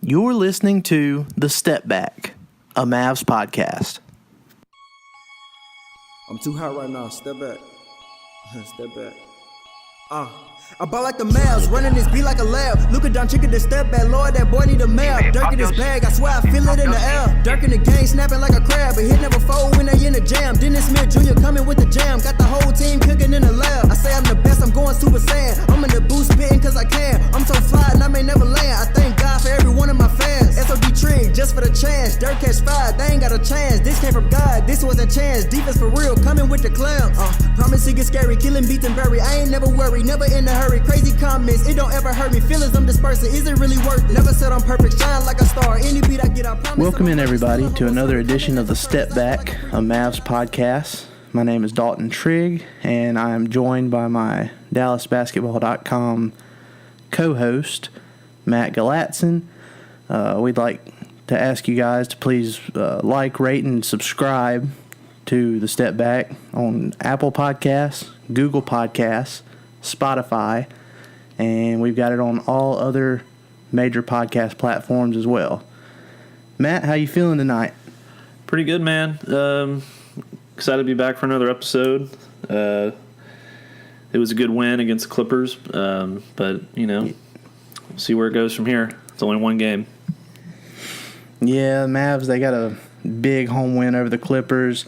You're listening to The Step Back, a Mavs podcast. I'm too hot right now. Step back. Step back. I ball like the Mavs, running this beat like a lab. Luka Doncic the step back, Lord, that boy need a map. Dirk in his bag, I swear I feel it in the air. Dirk in the game, snapping like a crab, but hit never fold when they in the jam. Dennis Smith Jr. coming with the jam, got the whole team cooking in the lab. I say I'm the best, I'm going Super Saiyan. I'm in the booth spitting cause I can. I'm so fly and I may never land. I thank God for every one of my fans. SOD Trigg, just for the chance. Dirk catch five, they ain't got a chance. This came from God, this was a chance. Defense for real, coming with the clamp. Promise it get scary, killing, beat and bury. I ain't never worried, never in a hurry. Crazy comments, it don't ever hurt me. Feelings I'm dispersing, is it really worth it? Never said I'm perfect, shine like a star. Any beat I get, I promise. Welcome in, everybody, to another edition of The Step Back, a Mavs podcast. My name is Dalton Trigg, and I am joined by my DallasBasketball.com co-host, Matt Galatzan. We'd like to ask you guys to please like, rate, and subscribe to The Step Back on Apple Podcasts, Google Podcasts, Spotify, and we've got it on all other major podcast platforms as well. Matt, how you feeling tonight? Pretty good, man. Excited to be back for another episode. It was a good win against the Clippers, but, you know, we'll see where it goes from here. It's only one game. Yeah, Mavs, they got a big home win over the Clippers.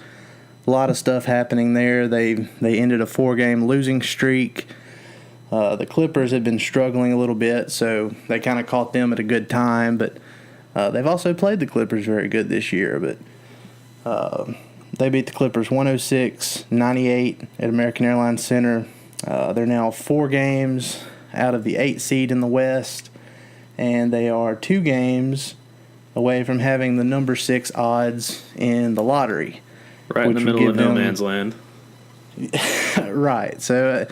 A lot of stuff happening there. They ended a 4-game losing streak. The Clippers had been struggling a little bit, so they kind of caught them at a good time. But they've also played the Clippers very good this year. But they beat the Clippers 106-98 at American Airlines Center. They're now 4 games out of the 8th seed in the West, and they are 2 games away from having the number 6 odds in the lottery. Right in the middle of no man's land. Right. So,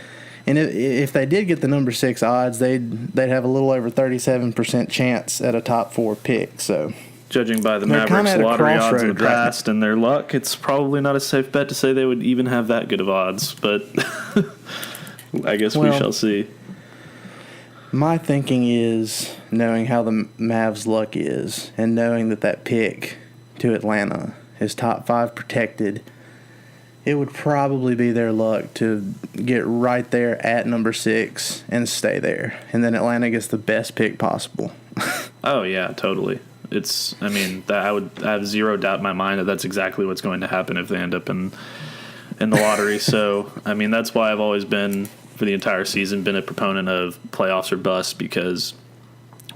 and if they did get the number 6 odds, they'd have a little over 37% chance at a top 4 pick. So, judging by the Mavericks' lottery odds in the past and their luck, it's probably not a safe bet to say they would even have that good of odds. But I guess we shall see. My thinking is, knowing how the Mavs' luck is, and knowing that pick to Atlanta is top 5 protected, it would probably be their luck to get right there at number 6 and stay there. And then Atlanta gets the best pick possible. Oh, yeah, totally. I have zero doubt in my mind that that's exactly what's going to happen if they end up in the lottery. So, I mean, that's why I've always been, for the entire season, been a proponent of playoffs or bust, because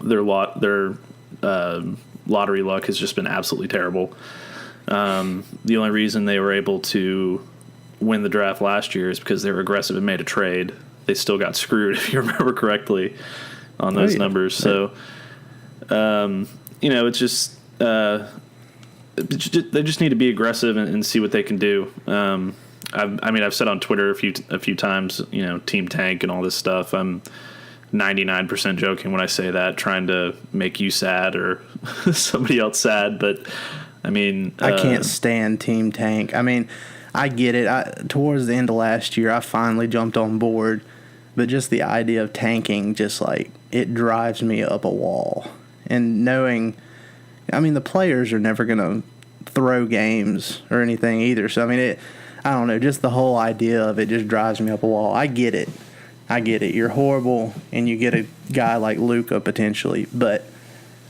their lottery luck has just been absolutely terrible. The only reason they were able to win the draft last year is because they were aggressive and made a trade. They still got screwed, if you remember correctly, on those numbers. So, you know, it's just they just need to be aggressive and see what they can do. I've said on Twitter a few times, you know, team tank and all this stuff. I'm 99% joking when I say that, trying to make you sad or somebody else sad, but I mean, I can't stand Team Tank. I mean, I get it. Towards the end of last year, I finally jumped on board, but just the idea of tanking, just like, it drives me up a wall. And knowing, I mean, the players are never going to throw games or anything either. So, I mean, I don't know, just the whole idea of it just drives me up a wall. I get it. You're horrible, and you get a guy like Luka potentially, but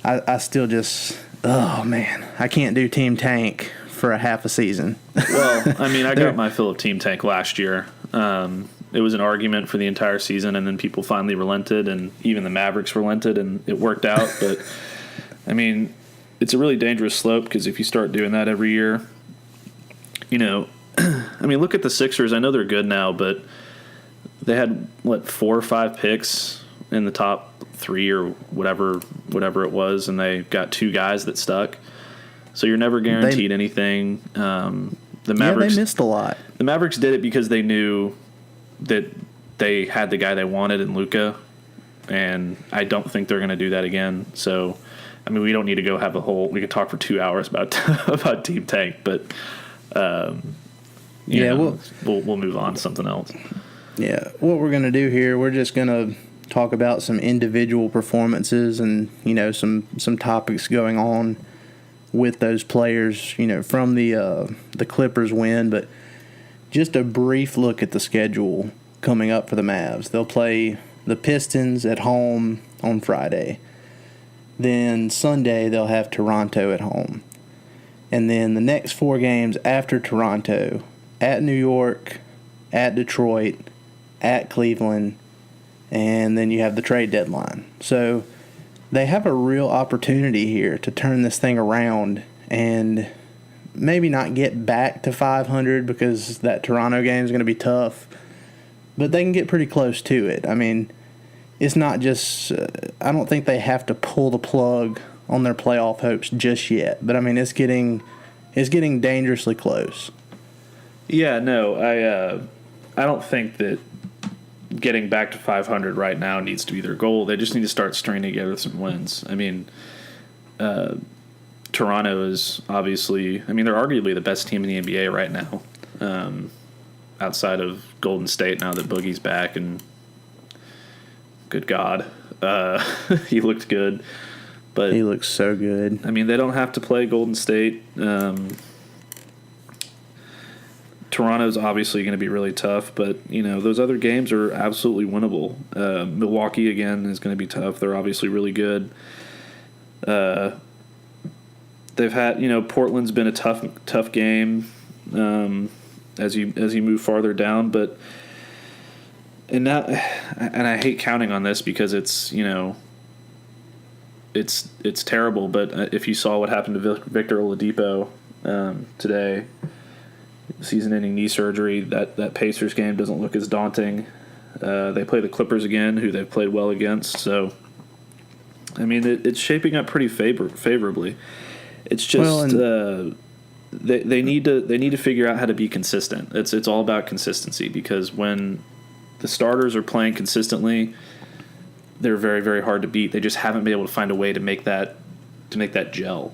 I still just... Oh, man, I can't do Team Tank for a half a season. Well, I mean, I got my fill of Team Tank last year. It was an argument for the entire season, and then people finally relented, and even the Mavericks relented, and it worked out. But, I mean, it's a really dangerous slope, because if you start doing that every year, you know, I mean, look at the Sixers. I know they're good now, but they had, 4 or 5 picks in the top 3 or whatever it was, and they got 2 guys that stuck. So you're never guaranteed anything. The Mavericks, they missed a lot. The Mavericks did it because they knew that they had the guy they wanted in Luka, and I don't think they're going to do that again. So, I mean, we don't need to go have we could talk for 2 hours about about Team Tank, but we'll move on to something else. Yeah, what we're going to do here, we're just going to talk about some individual performances and, some topics going on with those players, from the Clippers win. But just a brief look at the schedule coming up for the Mavs. They'll play the Pistons at home on Friday. Then Sunday they'll have Toronto at home. And then the next 4 games after Toronto, at New York, at Detroit, at Cleveland, and then you have the trade deadline. So they have a real opportunity here to turn this thing around and maybe not get back to 500 because that Toronto game is going to be tough, but they can get pretty close to it. I mean, it's not just I don't think they have to pull the plug on their playoff hopes just yet, but I mean it's getting dangerously close. Yeah, no, I don't think that getting back to 500 right now needs to be their goal. They just need to start stringing together some wins. I mean, Toronto is obviously, they're arguably the best team in the NBA right now, outside of Golden State now that Boogie's back, and good God, he looked good. But he looks so good. They don't have to play Golden State. Toronto's obviously going to be really tough, but, those other games are absolutely winnable. Milwaukee, again, is going to be tough. They're obviously really good. They've had, Portland's been a tough game as you move farther down, but and I hate counting on this because it's, it's terrible, but if you saw what happened to Victor Oladipo today, season-ending knee surgery, that Pacers game doesn't look as daunting. They play the Clippers again, who they've played well against. So, it's shaping up pretty favorably. It's just they need to figure out how to be consistent. It's all about consistency, because when the starters are playing consistently, they're very, very hard to beat. They just haven't been able to find a way to make that gel.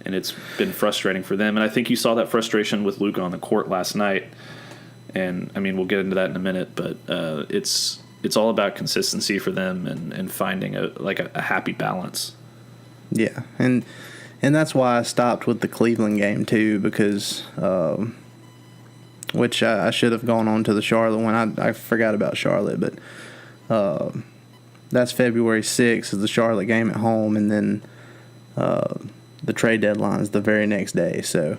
And it's been frustrating for them. And I think you saw that frustration with Luka on the court last night. And, we'll get into that in a minute. But it's all about consistency for them and finding a happy balance. Yeah, and that's why I stopped with the Cleveland game, too, because which I should have gone on to the Charlotte one. I forgot about Charlotte, but that's February 6th is the Charlotte game at home, and then the trade deadline is the very next day. So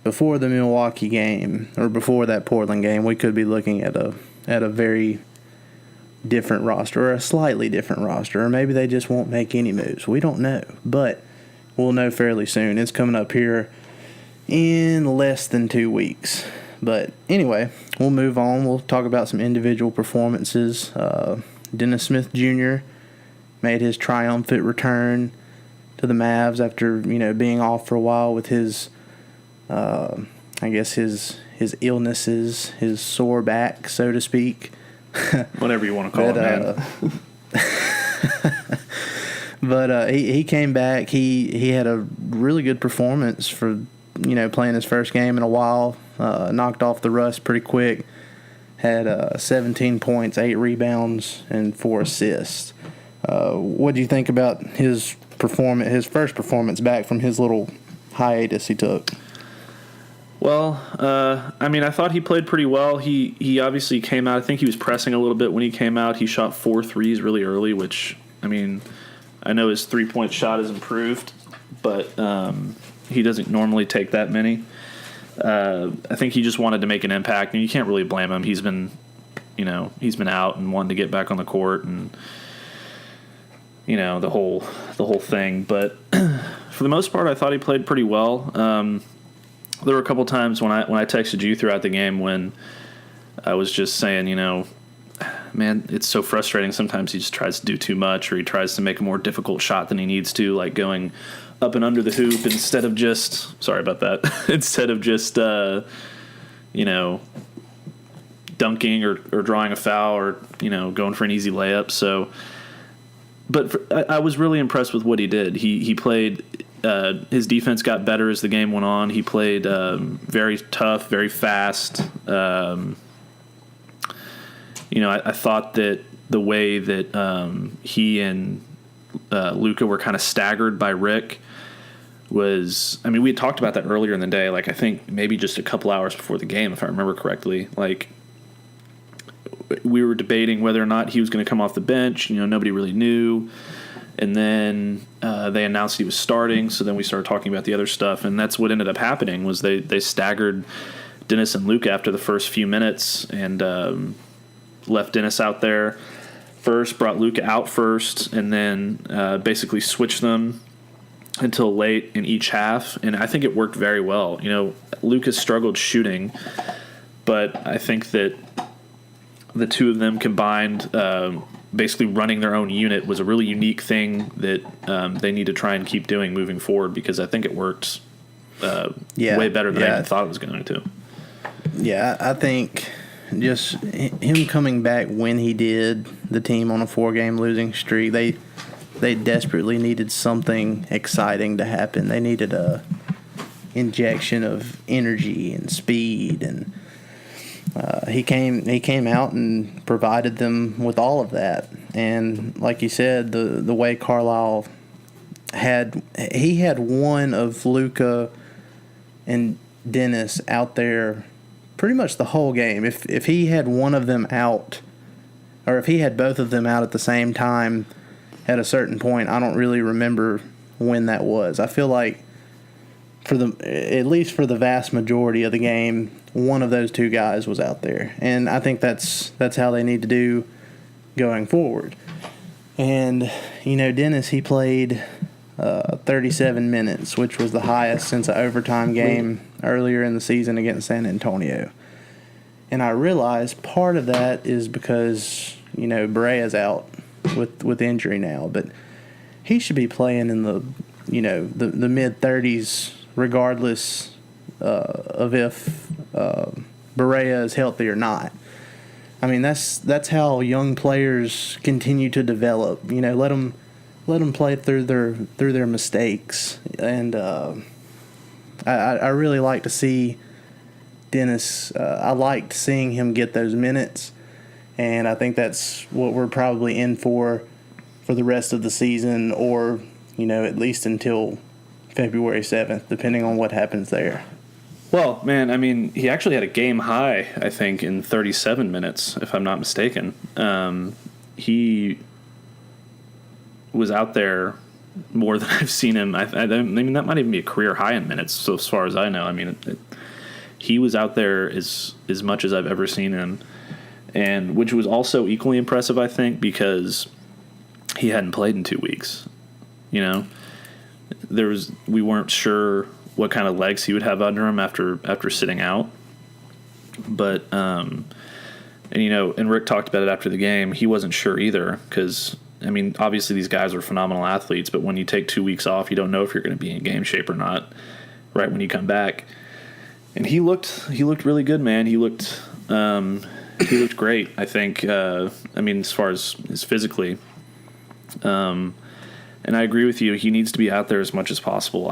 before the Milwaukee game, or before that Portland game, we could be looking at a very different roster, or a slightly different roster, or maybe they just won't make any moves. We don't know, but we'll know fairly soon. It's coming up here in less than 2 weeks. But anyway, we'll move on. We'll talk about some individual performances. Dennis Smith Jr. made his triumphant return to the Mavs after, being off for a while with his his illnesses, his sore back, so to speak. Whatever you want to call it, man. But he came back. He had a really good performance for, playing his first game in a while. Knocked off the rust pretty quick. Had 17 points, 8 rebounds, and 4 assists. What do you think about his first performance back from his little hiatus he took? Well, I thought he played pretty well. He obviously came out. I think he was pressing a little bit when he came out. He shot 4 threes really early, which, I know his three-point shot has improved, but he doesn't normally take that many. I think he just wanted to make an impact, and you can't really blame him. He's been out and wanted to get back on the court, and the whole thing. But for the most part, I thought he played pretty well. There were a couple times when I texted you throughout the game when I was just saying, man, it's so frustrating. Sometimes he just tries to do too much, or he tries to make a more difficult shot than he needs to, like going up and under the hoop instead of just, sorry about that, instead of just, dunking or drawing a foul or, going for an easy layup. So, but I was really impressed with what he did. He played, his defense got better as the game went on. He played very tough, very fast. I thought that the way that he and Luka were kind of staggered by Rick was, I mean, we had talked about that earlier in the day, like I think maybe just a couple hours before the game, if I remember correctly. Like, we were debating whether or not he was going to come off the bench. Nobody really knew. And then they announced he was starting, so then we started talking about the other stuff, and that's what ended up happening was they staggered Dennis and Luka after the first few minutes and left Dennis out there first, brought Luka out first, and then basically switched them until late in each half, and I think it worked very well. Luka struggled shooting, but I think that the two of them combined, basically running their own unit, was a really unique thing that they need to try and keep doing moving forward, because I think it worked way better than I even thought it was going to. Yeah, I think just him coming back when he did, the team on a 4-game losing streak, they desperately needed something exciting to happen. They needed a injection of energy and speed, and he came out and provided them with all of that. And like you said, the way Carlisle had one of Luka and Dennis out there pretty much the whole game. If he had one of them out, or if he had both of them out at the same time at a certain point, I don't really remember when that was. I feel like at least for the vast majority of the game, one of those two guys was out there, and I think that's how they need to do going forward. And Dennis, he played 37 minutes, which was the highest since an overtime game earlier in the season against San Antonio. And I realized part of that is because Berea's out with injury now, but he should be playing in the mid 30s regardless of if Berea is healthy or not. I mean, that's how young players continue to develop. Let them play through their mistakes. And I really like to see Dennis. I liked seeing him get those minutes, and I think that's what we're probably in for the rest of the season, or at least until February 7th, depending on what happens there. Well, man, I mean, he actually had a game high, I think, in 37 minutes, if I'm not mistaken. He was out there more than I've seen him. I mean, that might even be a career high in minutes, so as far as I know. I mean, he was out there as much as I've ever seen him, and which was also equally impressive, I think, because he hadn't played in 2 weeks. We weren't sure what kind of legs he would have under him after sitting out. But and Rick talked about it after the game. He wasn't sure either, because I mean, obviously these guys are phenomenal athletes, but when you take 2 weeks off, you don't know if you're going to be in game shape or not right when you come back. And he looked really good, man. He looked great, I think. I mean, as far as physically. And I agree with you. He needs to be out there as much as possible.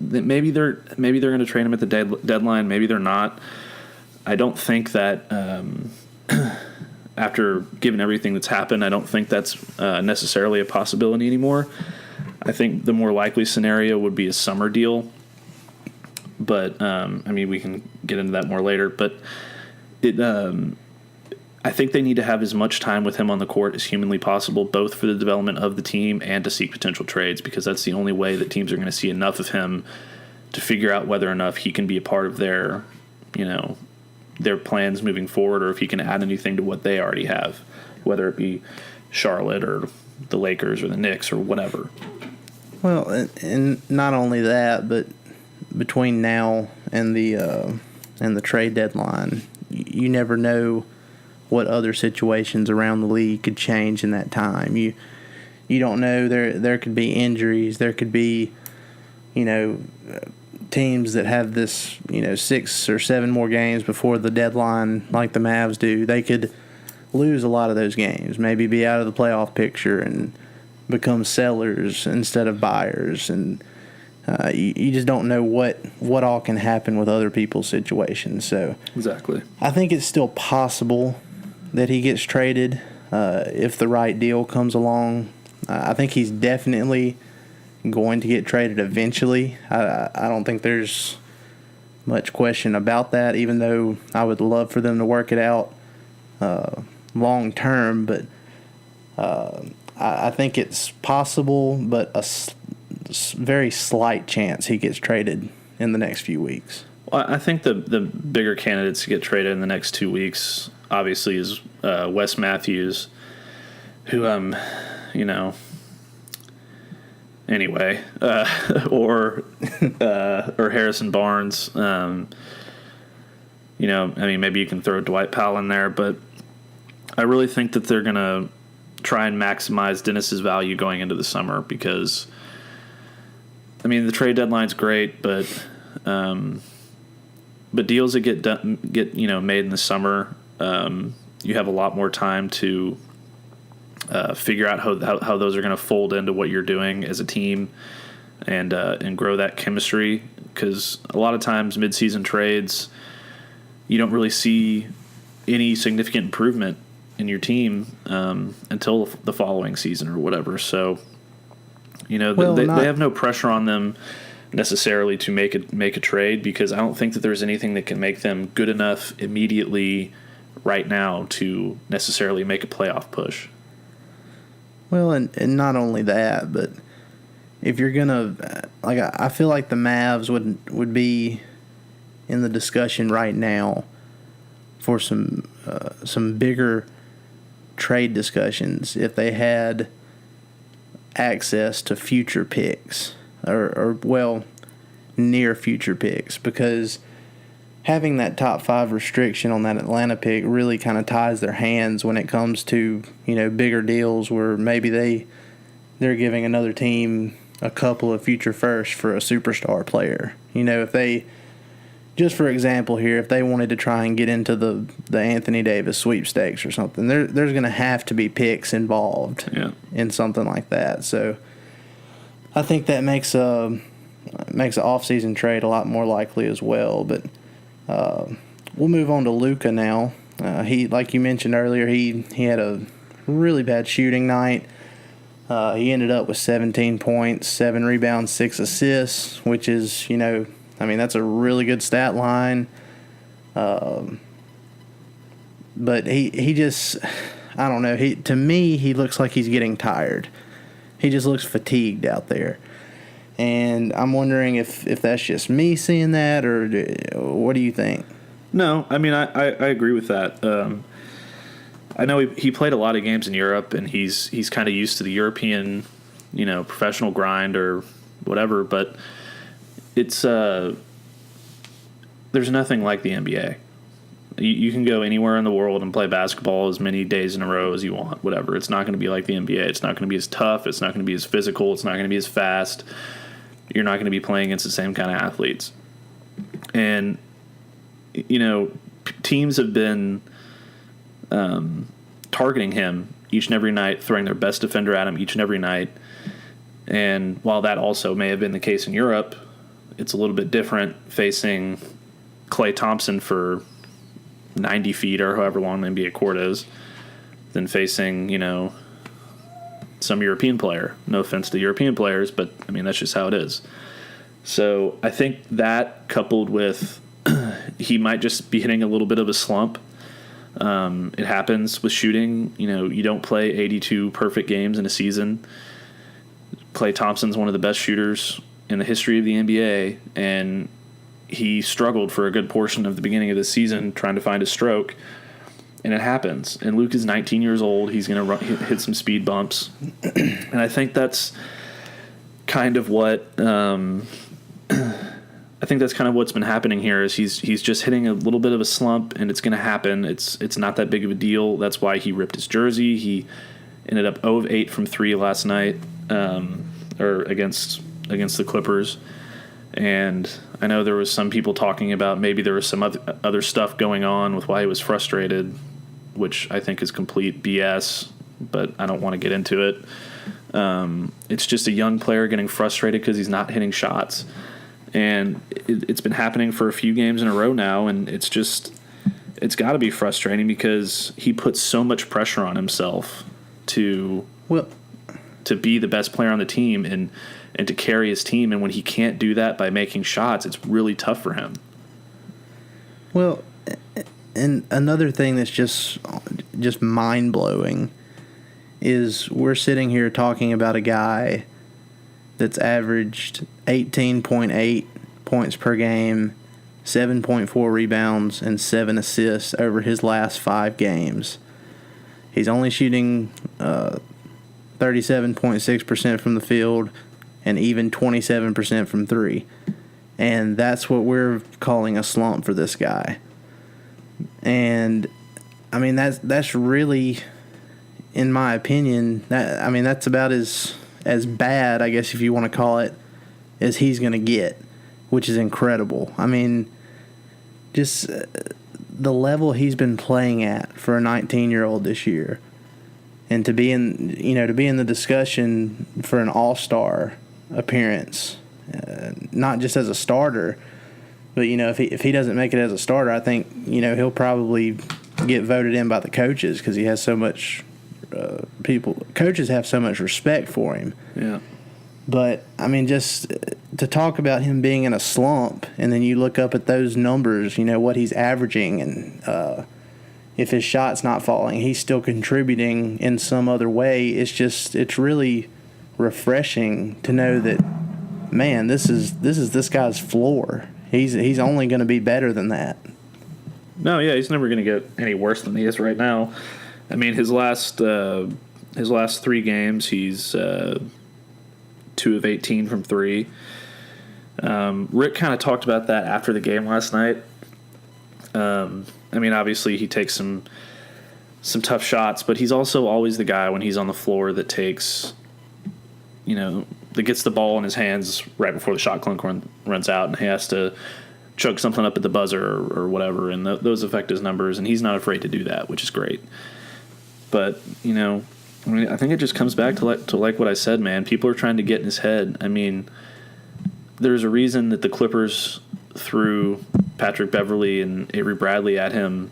Maybe they're going to train him at the deadline. Maybe they're not. I don't think that after given everything that's happened, I don't think that's necessarily a possibility anymore. I think the more likely scenario would be a summer deal. But I mean, we can get into that more later. But I think they need to have as much time with him on the court as humanly possible, both for the development of the team and to seek potential trades, because that's the only way that teams are going to see enough of him to figure out whether or not he can be a part of their plans moving forward, or if he can add anything to what they already have, whether it be Charlotte or the Lakers or the Knicks or whatever. Well, and not only that, but between now and the trade deadline, you never know what other situations around the league could change in that time. You don't know. There could be injuries. There could be, teams that have this, 6 or 7 more games before the deadline, like the Mavs do. They could lose a lot of those games, maybe be out of the playoff picture and become sellers instead of buyers. And you just don't know what all can happen with other people's situations. So exactly, I think it's still possible that he gets traded if the right deal comes along. I think he's definitely going to get traded eventually. I don't think there's much question about that, even though I would love for them to work it out long term. But I think it's possible, but a very slight chance he gets traded in the next few weeks. Well, I think the bigger candidates to get traded in the next 2 weeks, obviously, is Wes Matthews, who, anyway, or Harrison Barnes. Maybe you can throw Dwight Powell in there, but I really think that they're going to try and maximize Dennis's value going into the summer because, the trade deadline's great, but deals that get made in the summer, you have a lot more time to figure out how those are going to fold into what you're doing as a team and grow that chemistry. Because a lot of times midseason trades, you don't really see any significant improvement in your team until the following season or whatever. So, they have no pressure on them necessarily to make a trade because I don't think that there's anything that can make them good enough immediately right now to necessarily make a playoff push. Well, and not only that, but if you're gonna, I feel like the Mavs would be in the discussion right now for some bigger trade discussions if they had access to future picks or near future picks, because having that top 5 restriction on that Atlanta pick really kind of ties their hands when it comes to, bigger deals where maybe they're giving another team a couple of future firsts for a superstar player. If they, just for example here, if they wanted to try and get into the Anthony Davis sweepstakes or something, there's going to have to be picks involved in something like that. So I think that makes an off-season trade a lot more likely as well. But we'll move on to Luka now. He, like you mentioned earlier, he had a really bad shooting night. He ended up with 17 points, 7 rebounds, 6 assists, which is, that's a really good stat line. But he just, I don't know. To me, he looks like he's getting tired. He just looks fatigued out there. And I'm wondering if that's just me seeing that, or what do you think? No, I agree with that. I know he played a lot of games in Europe, and he's kind of used to the European, professional grind or whatever. But it's there's nothing like the NBA. You can go anywhere in the world and play basketball as many days in a row as you want, whatever. It's not going to be like the NBA. It's not going to be as tough. It's not going to be as physical. It's not going to be as fast. You're not going to be playing against the same kind of athletes. And, teams have been targeting him each and every night, throwing their best defender at him each and every night. And while that also may have been the case in Europe, it's a little bit different facing Klay Thompson for 90 feet or however long the NBA court is than facing, some European player. No offense to European players, but, that's just how it is. So I think that coupled with he might just be hitting a little bit of a slump. It happens with shooting. You don't play 82 perfect games in a season. Klay Thompson's one of the best shooters in the history of the NBA, and he struggled for a good portion of the beginning of the season trying to find his stroke, and it happens. And Luke is 19 years old. He's going to hit some speed bumps, and I think that's kind of what what's been happening here is he's just hitting a little bit of a slump, and it's going to happen. It's not that big of a deal. That's why he ripped his jersey. He ended up 0 of 8 from 3 last night, or against the Clippers. And I know there was some people talking about maybe there was some other stuff going on with why he was frustrated, which I think is complete BS, but I don't want to get into it. It's just a young player getting frustrated because he's not hitting shots. And it's been happening for a few games in a row now, and it's it's got to be frustrating because he puts so much pressure on himself to be the best player on the team and to carry his team. And when he can't do that by making shots, it's really tough for him. Well, and another thing that's just mind-blowing is we're sitting here talking about a guy that's averaged 18.8 points per game, 7.4 rebounds, and 7 assists over his last 5 games. He's only shooting 37.6% from the field and even 27% from 3. And that's what we're calling a slump for this guy. And I mean that's really, in my opinion, that's about as bad, I guess if you want to call it, as he's going to get, which is incredible. I mean, just the level he's been playing at for a 19-year-old this year, and to be in the discussion for an All-Star appearance, not just as a starter, but if he doesn't make it as a starter, I think he'll probably get voted in by the coaches because he has so much coaches have so much respect for him. Yeah. But I mean, just to talk about him being in a slump, and then you look up at those numbers, what he's averaging, and if his shot's not falling, he's still contributing in some other way. It's really refreshing to know that, man, this is this guy's floor. He's only going to be better than that. No, yeah, he's never going to get any worse than he is right now. I mean, his last 3 games, he's 2 of 18 from 3. Rick kind of talked about that after the game last night. I mean, obviously he takes some tough shots, but he's also always the guy when he's on the floor that takes, that gets the ball in his hands right before the shot clock runs out, and he has to chug something up at the buzzer or whatever, and those affect his numbers, and he's not afraid to do that, which is great. But, I think it just comes back to like what I said, man. People are trying to get in his head. I mean, there's a reason that the Clippers threw Patrick Beverley and Avery Bradley at him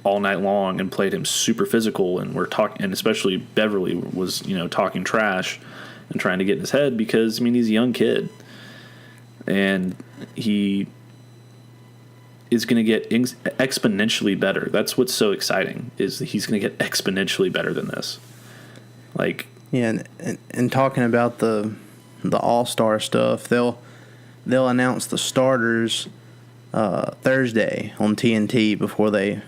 all night long and played him super physical, and and especially Beverley was, talking trash and trying to get in his head because, he's a young kid. And he is going to get exponentially better. That's what's so exciting, is that he's going to get exponentially better than this. Yeah, and talking about the All-Star stuff, they'll announce the starters Thursday on TNT before they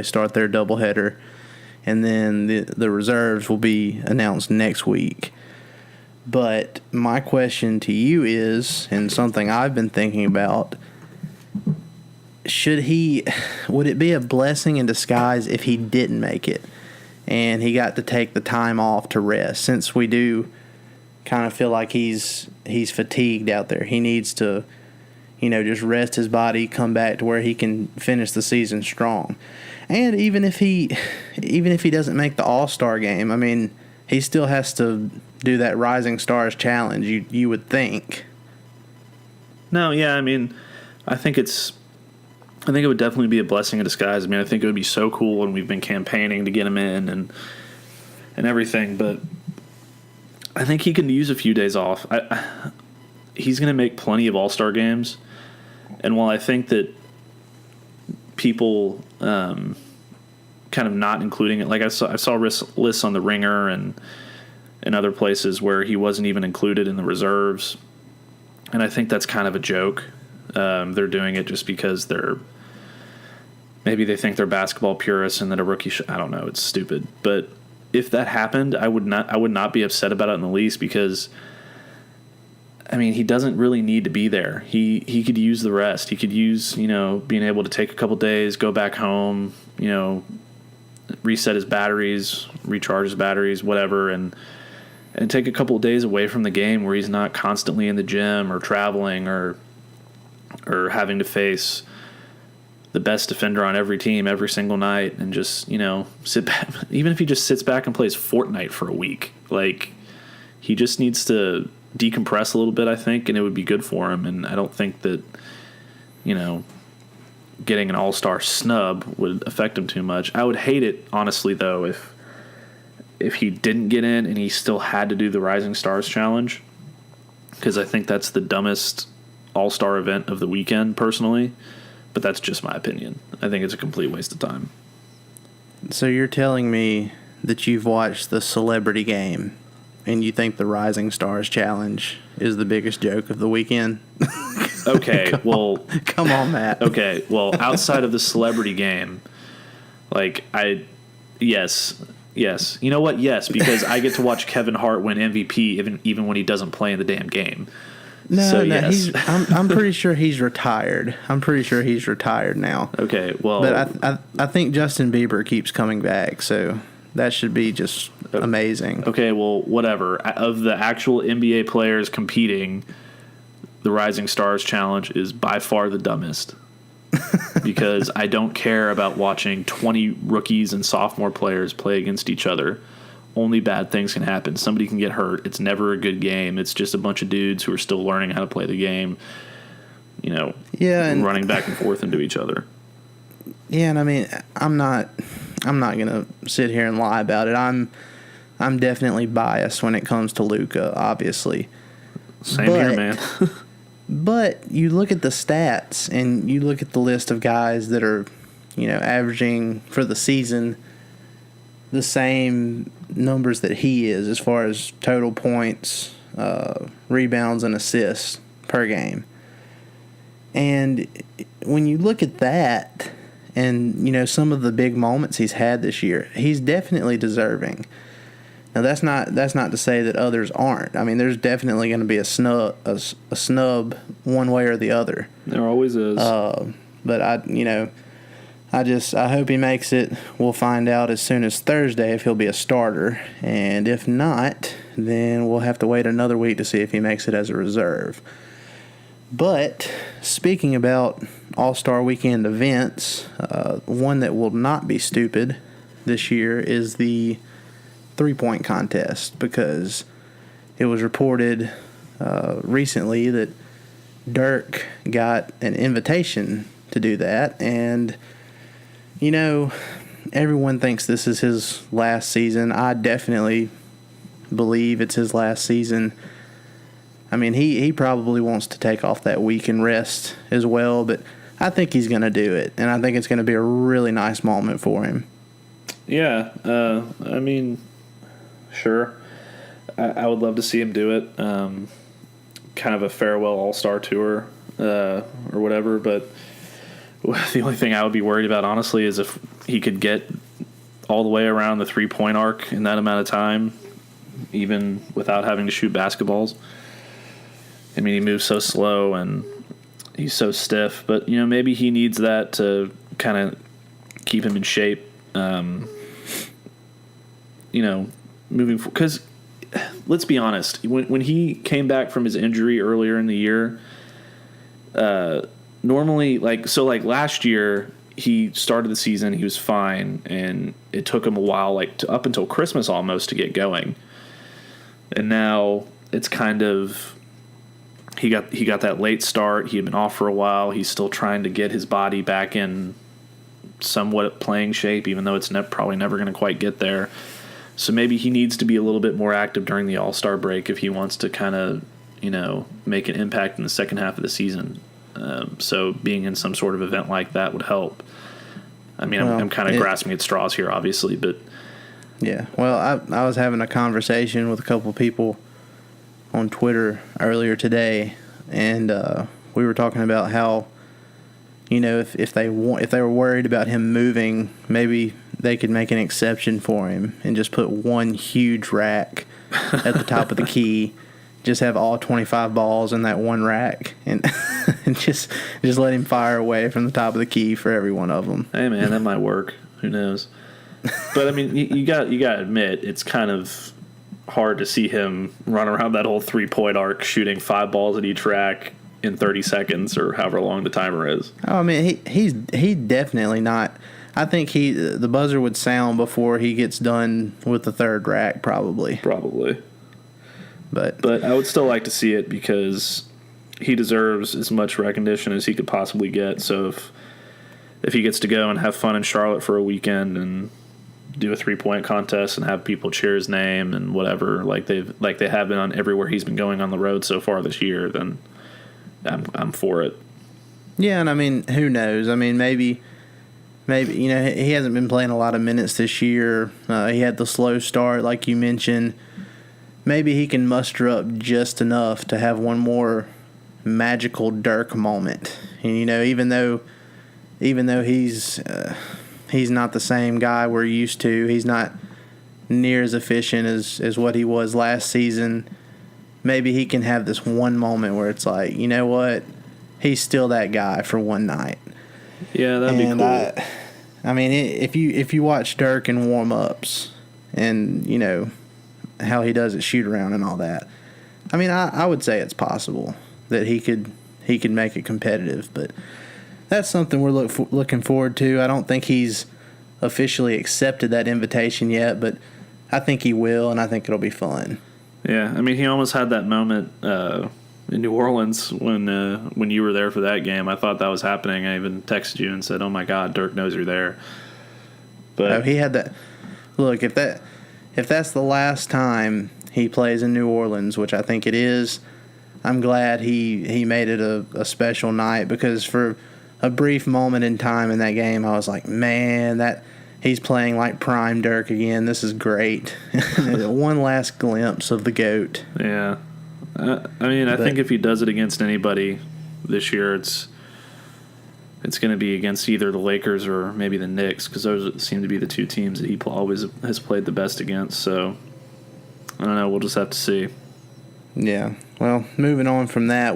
start their doubleheader, and then the reserves will be announced next week. But my question to you is, and something I've been thinking about, would it be a blessing in disguise if he didn't make it and he got to take the time off to rest, since we do kind of feel like he's fatigued out there? He needs to, just rest his body, come back to where he can finish the season strong. And even if he doesn't make the All-Star game, he still has to do that Rising Stars challenge, you would think. No, yeah, I think it would definitely be a blessing in disguise. I think it would be so cool, and we've been campaigning to get him in and everything, but I think he can use a few days off. He's going to make plenty of All-Star games, and while I think that people kind of not including it, like I saw lists on The Ringer and other places where he wasn't even included in the reserves, and I think that's kind of a joke. They're doing it just because maybe they think they're basketball purists and that a rookie I don't know, it's stupid. But if that happened, I would not be upset about it in the least, because he doesn't really need to be there. He could use the rest. He could use, being able to take a couple days, go back home, reset his batteries, recharge his batteries, whatever, and take a couple of days away from the game where he's not constantly in the gym or traveling or having to face the best defender on every team every single night, and just, sit back. Even if he just sits back and plays Fortnite for a week, he just needs to decompress a little bit, I think, and it would be good for him. And I don't think that, getting an all-star snub would affect him too much. I would hate it, honestly, though, if he didn't get in and he still had to do the Rising Stars Challenge, because I think that's the dumbest all-star event of the weekend, personally. But that's just my opinion. I think it's a complete waste of time. So you're telling me that you've watched the Celebrity Game and you think the Rising Stars Challenge is the biggest joke of the weekend? Okay, Come on, Matt. Okay, well, outside of the Celebrity Game, yes. You know what? Yes, because I get to watch Kevin Hart win MVP even when he doesn't play in the damn game. No, yes. I'm pretty sure he's retired. I'm pretty sure he's retired now. Okay, well, but I think Justin Bieber keeps coming back, so that should be just amazing. Okay, well, whatever. Of the actual NBA players competing, the Rising Stars Challenge is by far the dumbest. Because I don't care about watching 20 rookies and sophomore players play against each other. Only bad things can happen. Somebody can get hurt. It's never a good game. It's just a bunch of dudes who are still learning how to play the game, and running back and forth into each other. Yeah, and I mean, I'm not going to sit here and lie about it. I'm definitely biased when it comes to Luka, obviously. Same here, man. But you look at the stats and you look at the list of guys that are, averaging for the season the same numbers that he is as far as total points, rebounds, and assists per game. And when you look at that and, some of the big moments he's had this year, he's definitely deserving. Now, that's not to say that others aren't. I mean, there's definitely going to be a snub one way or the other. There always is. But I hope he makes it. We'll find out as soon as Thursday if he'll be a starter. And if not, then we'll have to wait another week to see if he makes it as a reserve. But speaking about All-Star Weekend events, one that will not be stupid this year is the three-point contest, because it was reported recently that Dirk got an invitation to do that, and everyone thinks this is his last season. I definitely believe it's his last season. I mean, he probably wants to take off that week and rest as well, but I think he's going to do it, and I think it's going to be a really nice moment for him. Yeah, I mean, sure. I would love to see him do it. Kind of a farewell all-star tour or whatever, but the only thing I would be worried about, honestly, is if he could get all the way around the three-point arc in that amount of time, even without having to shoot basketballs. I mean, he moves so slow and he's so stiff, but, maybe he needs that to kind of keep him in shape, moving forward. Because let's be honest, when he came back from his injury earlier in the year, normally, last year, he started the season, he was fine, and it took him a while, up until Christmas almost, to get going. And now it's kind of, he got that late start. He had been off for a while. He's still trying to get his body back in somewhat playing shape, even though it's probably never going to quite get there. So maybe he needs to be a little bit more active during the All-Star break if he wants to kind of, make an impact in the second half of the season. So being in some sort of event like that would help. I mean, I'm kind of grasping at straws here, obviously, but yeah. Well, I was having a conversation with a couple of people on Twitter earlier today, and we were talking about how, if they were worried about him moving, maybe they could make an exception for him and just put one huge rack at the top of the key. Just have all 25 balls in that one rack, and and just let him fire away from the top of the key for every one of them. Hey man, that might work. Who knows? But I mean, you got to admit, it's kind of hard to see him run around that whole 3-point arc shooting 5 balls at each rack in 30 seconds or however long the timer is. Oh, I mean, he's definitely not. I think the buzzer would sound before he gets done with the third rack, probably. Probably. But I would still like to see it because he deserves as much recognition as he could possibly get. So if he gets to go and have fun in Charlotte for a weekend and do a 3-point contest and have people cheer his name and whatever, like they have been on everywhere he's been going on the road so far this year, then I'm for it. Yeah, and I mean, who knows? I mean, maybe he hasn't been playing a lot of minutes this year. He had the slow start, like you mentioned. Maybe he can muster up just enough to have one more magical Dirk moment. And, even though he's not the same guy we're used to, he's not near as efficient as what he was last season. Maybe he can have this one moment where it's like, you know what, he's still that guy for one night. Yeah, that'd be cool. I mean, if you watch Dirk in warm-ups and, how he does at shoot-around and all that, I mean, I would say it's possible that he could make it competitive. But that's something we're looking forward to. I don't think he's officially accepted that invitation yet, but I think he will, and I think it'll be fun. Yeah, I mean, he almost had that moment in New Orleans when you were there for that game. I thought that was happening. I even texted you and said, "Oh my God, Dirk knows you're there." But he had that. Look, if that's the last time he plays in New Orleans, which I think it is, I'm glad he made it a special night, because for a brief moment in time in that game, I was like, man, that he's playing like prime Dirk again. This is great. One last glimpse of the GOAT. Yeah. I think if he does it against anybody this year, it's going to be against either the Lakers or maybe the Knicks, because those seem to be the two teams that he always has played the best against. So, I don't know. We'll just have to see. Yeah. Well, moving on from that,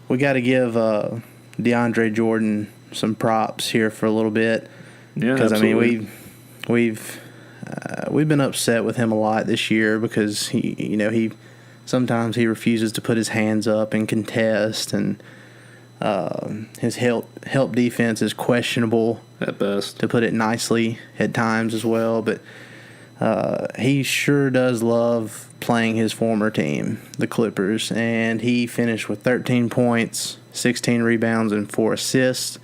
we got to give DeAndre Jordan some props here for a little bit. Yeah, because absolutely. we've been upset with him a lot this year, because he sometimes he refuses to put his hands up and contest, and his help defense is questionable at best, to put it nicely, at times as well. But he sure does love playing his former team, the Clippers, and he finished with 13 points, 16 rebounds, and 4 assists.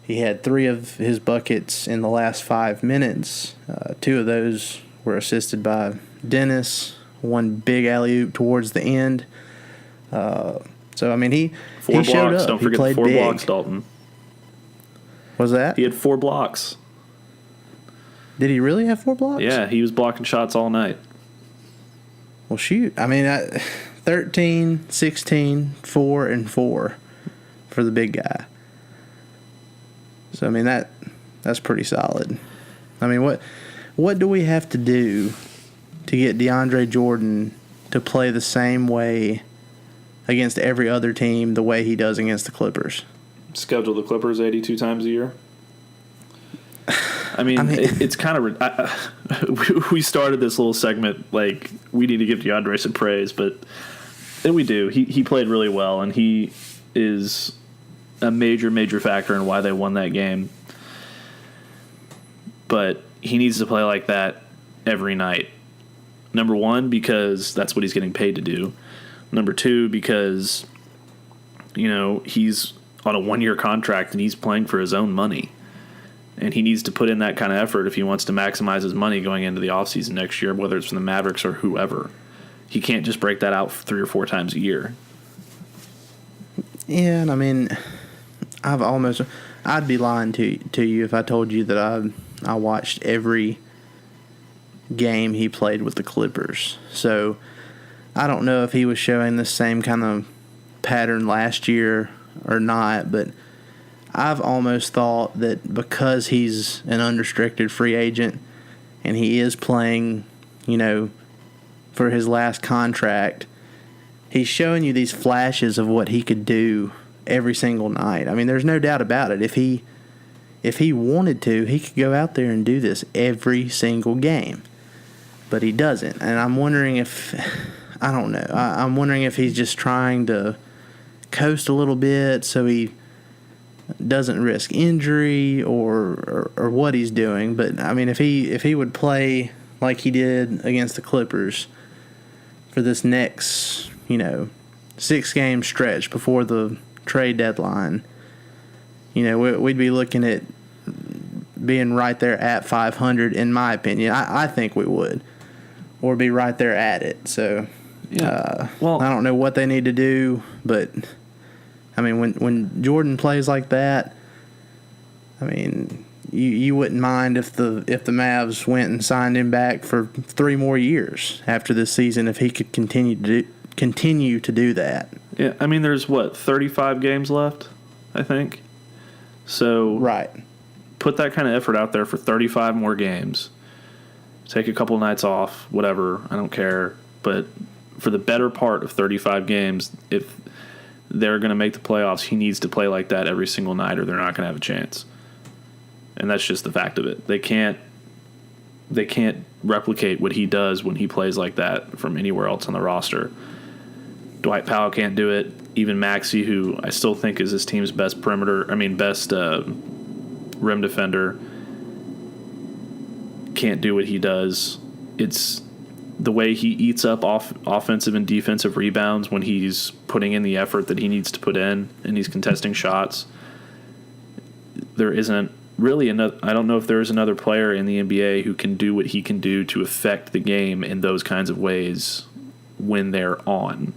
He had 3 of his buckets in the last 5 minutes. 2 of those were assisted by Dennis, one big alley-oop towards the end. So, I mean, he showed up. Don't forget the 4 big. blocks, Dalton. Was that? He had 4 blocks. Did he really have 4 blocks? Yeah, he was blocking shots all night. Well, shoot. I mean, 13, 16, 4, and 4 for the big guy. So, I mean, that's pretty solid. I mean, what do we have to do to get DeAndre Jordan to play the same way against every other team the way he does against the Clippers? Schedule the Clippers 82 times a year. I mean it's kind of... we started this little segment like we need to give DeAndre some praise, but then we do. He played really well, and he is a major factor in why they won that game. But he needs to play like that every night. Number 1, because that's what he's getting paid to do. Number 2, because, he's on a 1-year contract and he's playing for his own money. And he needs to put in that kind of effort if he wants to maximize his money going into the offseason next year, whether it's from the Mavericks or whoever. He can't just break that out 3 or 4 times a year. Yeah, and I mean, I'd be lying to you if I told you that I watched every game he played with the Clippers. So I don't know if he was showing the same kind of pattern last year or not, but I've almost thought that because he's an unrestricted free agent and he is playing, for his last contract, he's showing you these flashes of what he could do every single night. I mean, there's no doubt about it. If he wanted to, he could go out there and do this every single game. But he doesn't. And I'm wondering I'm wondering if he's just trying to coast a little bit so he doesn't risk injury or what he's doing. But I mean, if he would play like he did against the Clippers for this next 6-game stretch before the trade deadline, we'd be looking at being right there at 500, in my opinion. I think we would, or be right there at it. So, well, I don't know what they need to do, but I mean, when Jordan plays like that, I mean, you wouldn't mind if the Mavs went and signed him back for 3 more years after this season if he could continue to do that. Yeah, I mean, there's 35 games left, I think. So right. Put that kind of effort out there for 35 more games. Take a couple nights off, whatever. I don't care. But for the better part of 35 games, if they're going to make the playoffs, he needs to play like that every single night or they're not going to have a chance. And that's just the fact of it. They can't replicate what he does when he plays like that from anywhere else on the roster. Dwight Powell can't do it. Even Maxey, who I still think is his team's best rim defender, can't do what he does. It's the way he eats up offensive and defensive rebounds when he's putting in the effort that he needs to put in and he's contesting shots. There isn't really another. I don't know if there is another player in the NBA who can do what he can do to affect the game in those kinds of ways when they're on.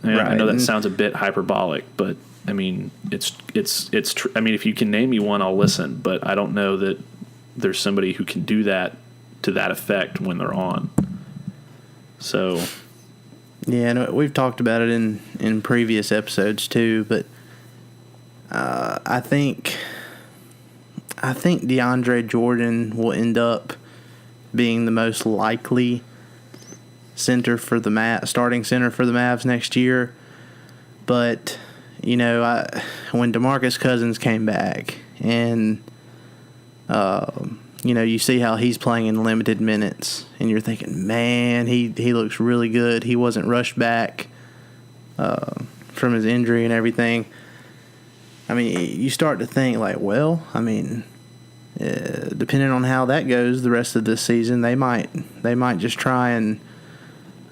I know that sounds a bit hyperbolic, but I mean, it's I mean, if you can name me one, I'll listen. But I don't know that there's somebody who can do that to that effect when they're on. So, yeah, and we've talked about it in previous episodes too. But I think DeAndre Jordan will end up being the most likely starting center for the Mavs next year. But when DeMarcus Cousins came back and you see how he's playing in limited minutes and you're thinking, man, he looks really good. He wasn't rushed back from his injury and everything. I mean, you start to think like, well, I mean, depending on how that goes the rest of this season, they might just try and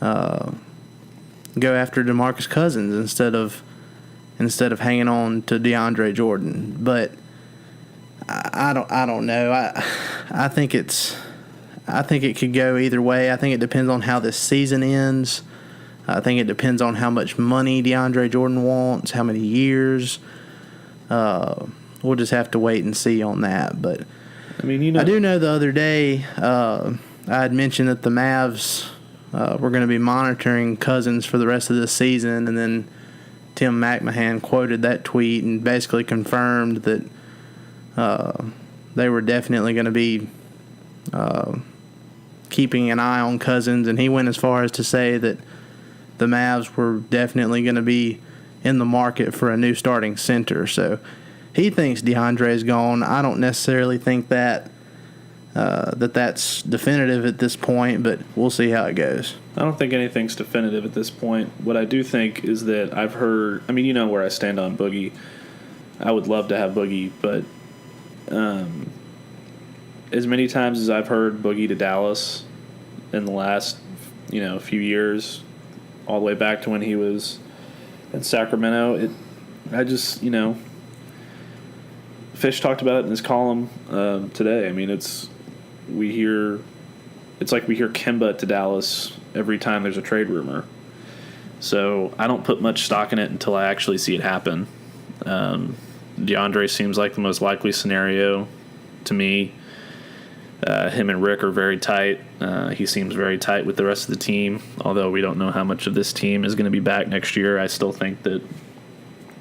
go after DeMarcus Cousins instead of hanging on to DeAndre Jordan. But I don't know. I think it could go either way. I think it depends on how this season ends. I think it depends on how much money DeAndre Jordan wants, how many years. We'll just have to wait and see on that. But I mean, I do know the other day I had mentioned that the Mavs were going to be monitoring Cousins for the rest of this season, and then Tim McMahon quoted that tweet and basically confirmed that they were definitely going to be keeping an eye on Cousins, and he went as far as to say that the Mavs were definitely going to be in the market for a new starting center. So he thinks DeAndre is gone. I don't necessarily think that's definitive at this point, but we'll see how it goes. I don't think anything's definitive at this point. What I do think is that I've heard, I mean, you know where I stand on Boogie. I would love to have Boogie, but as many times as I've heard Boogie to Dallas in the last, few years, all the way back to when he was in Sacramento, Fish talked about it in his column today. I mean, it's like we hear Kemba to Dallas every time there's a trade rumor. So I don't put much stock in it until I actually see it happen. DeAndre seems like the most likely scenario to me. Him and Rick are very tight. He seems very tight with the rest of the team. Although we don't know how much of this team is going to be back next year, I still think that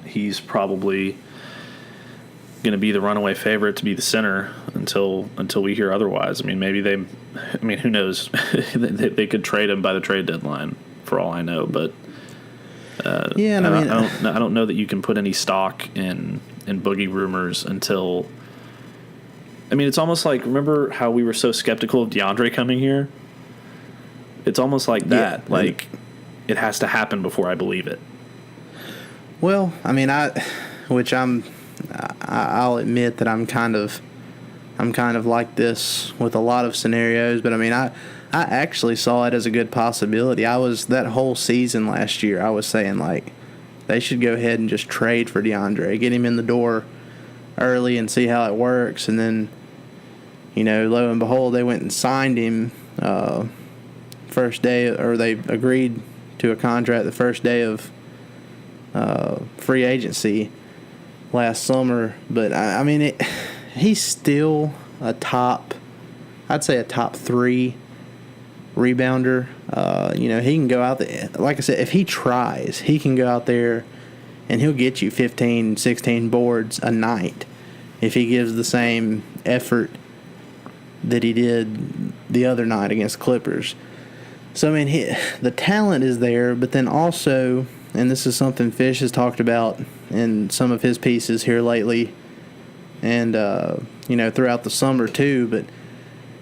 he's probably going to be the runaway favorite to be the center until we hear otherwise. I mean, who knows? they could trade him by the trade deadline for all I know. But I don't know that you can put any stock in Boogie rumors until. I mean, it's almost like, remember how we were so skeptical of DeAndre coming here? It's almost like that. Yeah. Like, it has to happen before I believe it. Well, I mean, I'll admit that I'm kind of like this with a lot of scenarios, but I mean, I actually saw it as a good possibility. That whole season last year, I was saying, like, they should go ahead and just trade for DeAndre, get him in the door early and see how it works. And then, lo and behold, they went and signed him first day, or they agreed to a contract the first day of free agency last summer. But I mean, he's still I'd say a top 3 rebounder. He can go out there. Like I said, if he tries, he can go out there and he'll get you 15, 16 boards a night if he gives the same effort that he did the other night against Clippers. So, I mean, the talent is there, but then also, and this is something Fish has talked about in some of his pieces here lately and, throughout the summer too, but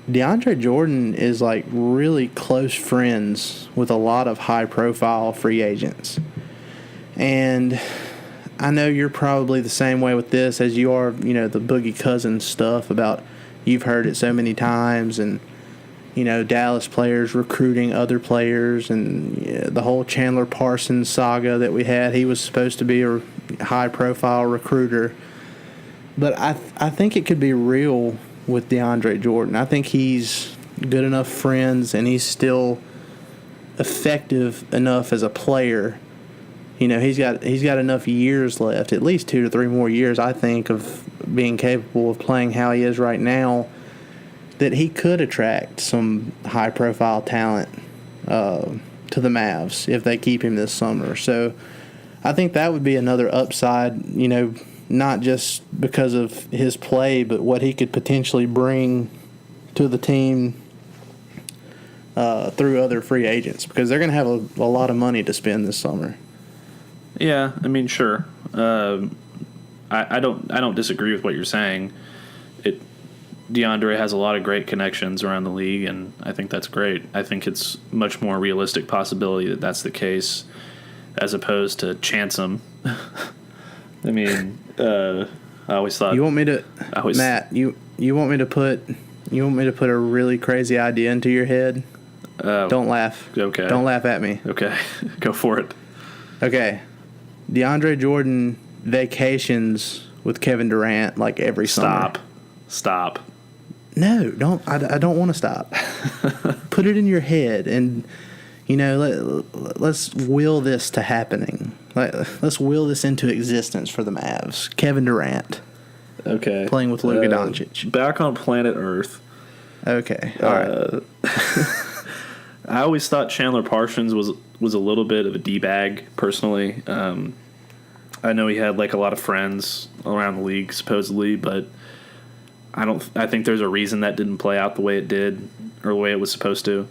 DeAndre Jordan is like really close friends with a lot of high-profile free agents. And I know you're probably the same way with this as you are, the Boogie Cousins stuff about you've heard it so many times, and, Dallas players recruiting other players, and the whole Chandler Parsons saga that we had. He was supposed to be a high-profile recruiter. But I think it could be real with DeAndre Jordan. I think he's good enough friends, and he's still effective enough as a player. He's got enough years left, at least 2 to 3 more years, I think, of being capable of playing how he is right now, that he could attract some high-profile talent to the Mavs if they keep him this summer. So I think that would be another upside, not just because of his play, but what he could potentially bring to the team through other free agents, because they're going to have a lot of money to spend this summer. Yeah, I mean, sure. I don't disagree with what you're saying. DeAndre has a lot of great connections around the league, and I think that's great. I think it's much more realistic possibility that that's the case as opposed to chance him. I mean, I always thought you want me to Matt. You want me to put a really crazy idea into your head? Don't laugh. Okay. Don't laugh at me. Okay, go for it. Okay, DeAndre Jordan vacations with Kevin Durant like every summer. Stop. No, don't. I don't want to stop. Put it in your head, and let's will this to happening. Let's will this into existence for the Mavs. Kevin Durant. Okay. Playing with Luka Doncic. Back on planet Earth. Okay. All right. I always thought Chandler Parsons was a little bit of a D-bag, personally. I know he had like a lot of friends around the league, supposedly, but I think there's a reason that didn't play out the way it did, or the way it was supposed to.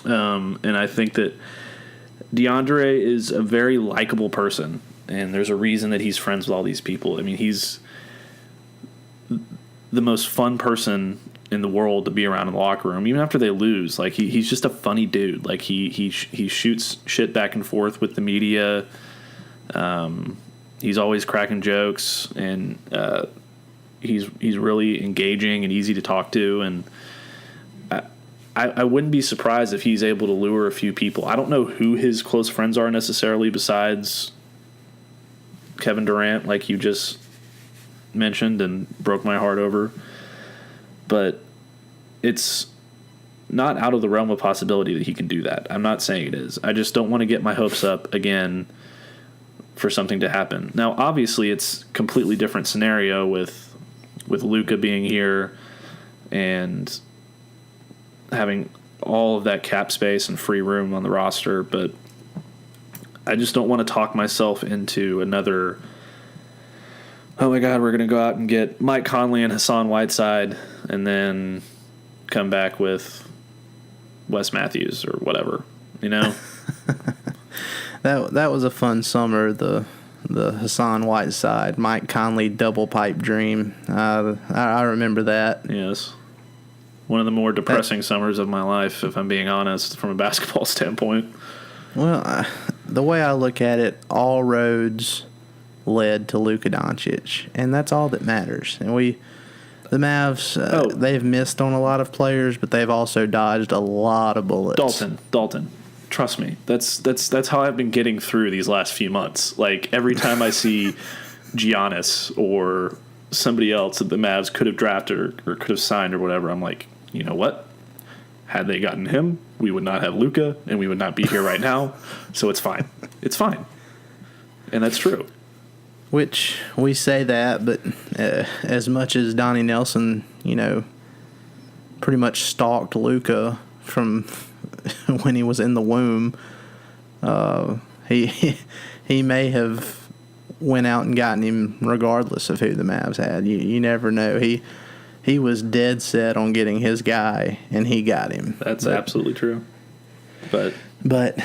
And I think that DeAndre is a very likable person, and there's a reason that he's friends with all these people. I mean, he's the most fun person in the world to be around in the locker room, even after they lose. Like, he's just a funny dude. Like, he shoots shit back and forth with the media. He's always cracking jokes, and he's really engaging and easy to talk to, and I wouldn't be surprised if he's able to lure a few people. I don't know who his close friends are necessarily besides Kevin Durant, like you just mentioned and broke my heart over. But it's not out of the realm of possibility that he can do that. I'm not saying it is. I just don't want to get my hopes up again for something to happen. Now, obviously, it's a completely different scenario with Luka being here and having all of that cap space and free room on the roster, but I just don't want to talk myself into another, oh my God, we're going to go out and get Mike Conley and Hassan Whiteside and then come back with Wes Matthews or whatever, That was a fun summer, the Hassan Whiteside, Mike Conley double pipe dream. I remember that. Yes. One of the more depressing summers of my life, if I'm being honest, from a basketball standpoint. Well, the way I look at it, all roads led to Luka Doncic, and that's all that matters. And the Mavs, they've missed on a lot of players, but they've also dodged a lot of bullets. Dalton Trust me. That's how I've been getting through these last few months. Like, every time I see Giannis or somebody else that the Mavs could have drafted or could have signed or whatever, I'm like, you know what? Had they gotten him, we would not have Luka, and we would not be here right now. So it's fine. It's fine. And that's true. Which we say that, but as much as Donnie Nelson, pretty much stalked Luka from when he was in the womb, he may have went out and gotten him regardless of who the Mavs had. You never know. He was dead set on getting his guy, and he got him. That's absolutely true. But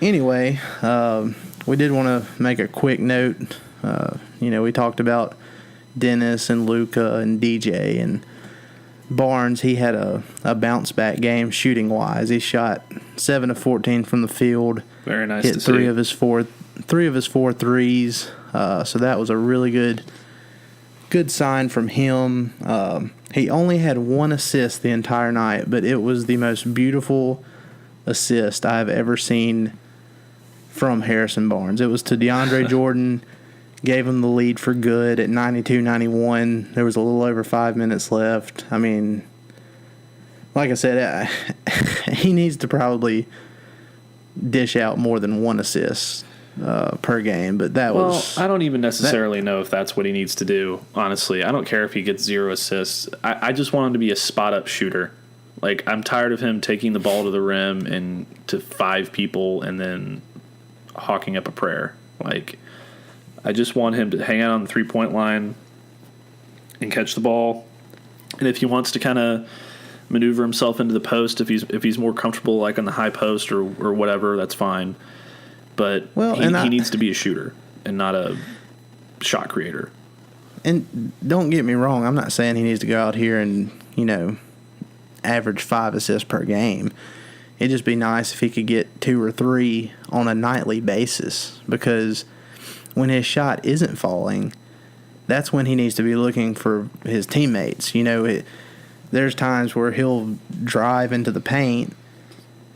anyway, we did want to make a quick note. We talked about Dennis and Luka and DJ and Barnes. He had a bounce back game shooting wise. He shot 7 of 14 from the field. Very nice. Hit to three see. of his four threes. So that was a really good sign from him. He only had one assist the entire night, but it was the most beautiful assist I've ever seen from Harrison Barnes. It was to DeAndre Jordan, gave him the lead for good at 92-91. There was a little over 5 minutes left. I mean, like I said, he needs to probably dish out more than one assist per game, but I don't even necessarily know if that's what he needs to do, honestly. I don't care if he gets 0 assists. I just want him to be a spot-up shooter. Like, I'm tired of him taking the ball to the rim and to 5 people and then hawking up a prayer. Like, I just want him to hang out on the three-point line and catch the ball. And if he wants to kind of maneuver himself into the post, if he's more comfortable, like on the high post or whatever, that's fine. But he needs to be a shooter and not a shot creator. And don't get me wrong, I'm not saying he needs to go out here and, average 5 assists per game. It'd just be nice if he could get 2 or 3 on a nightly basis, because when his shot isn't falling, that's when he needs to be looking for his teammates. There's times where he'll drive into the paint,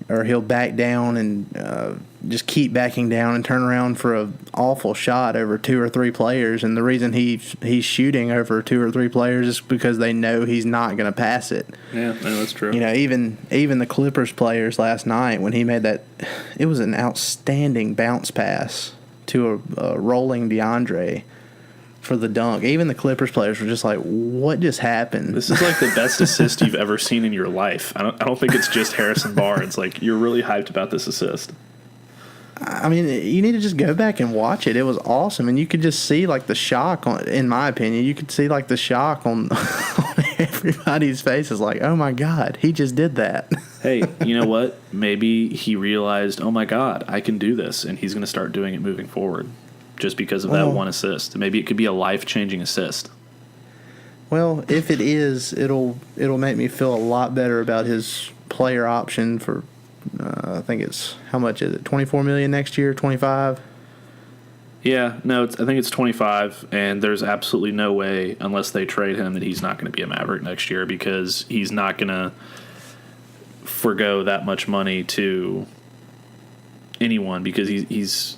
or he'll back down and just keep backing down and turn around for an awful shot over 2 or 3 players. And the reason he's shooting over 2 or 3 players is because they know he's not going to pass it. Yeah, no, that's true. Even the Clippers players last night, when he made that, it was an outstanding bounce pass to a rolling DeAndre for the dunk. Even the Clippers players were just like, what just happened? This is like the best assist you've ever seen in your life. I don't think it's just Harrison Barnes. Like, you're really hyped about this assist. I mean, you need to just go back and watch it. It was awesome, and you could just see like the shock in my opinion, you could see like the shock on everybody's faces. Like, oh my God, he just did that. Hey, you know what? Maybe he realized, oh my God, I can do this, and he's going to start doing it moving forward, just because of that one assist. Maybe it could be a life-changing assist. Well, if it is, it'll make me feel a lot better about his player option for. I think it's, how much is it? $24 million next year? 25? Yeah, no, I think it's 25, and there's absolutely no way, unless they trade him, that he's not going to be a Maverick next year, because he's not going to forgo that much money to anyone, because he's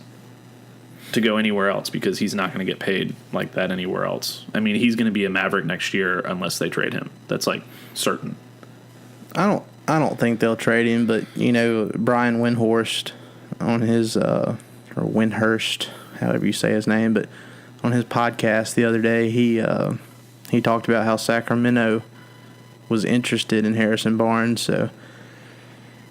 to go anywhere else, because he's not going to get paid like that anywhere else. I mean, he's going to be a Maverick next year unless they trade him. That's like certain. I don't think they'll trade him, but Brian Windhorst on his or Windhurst, however you say his name, but on his podcast the other day, he talked about how Sacramento was interested in Harrison Barnes. So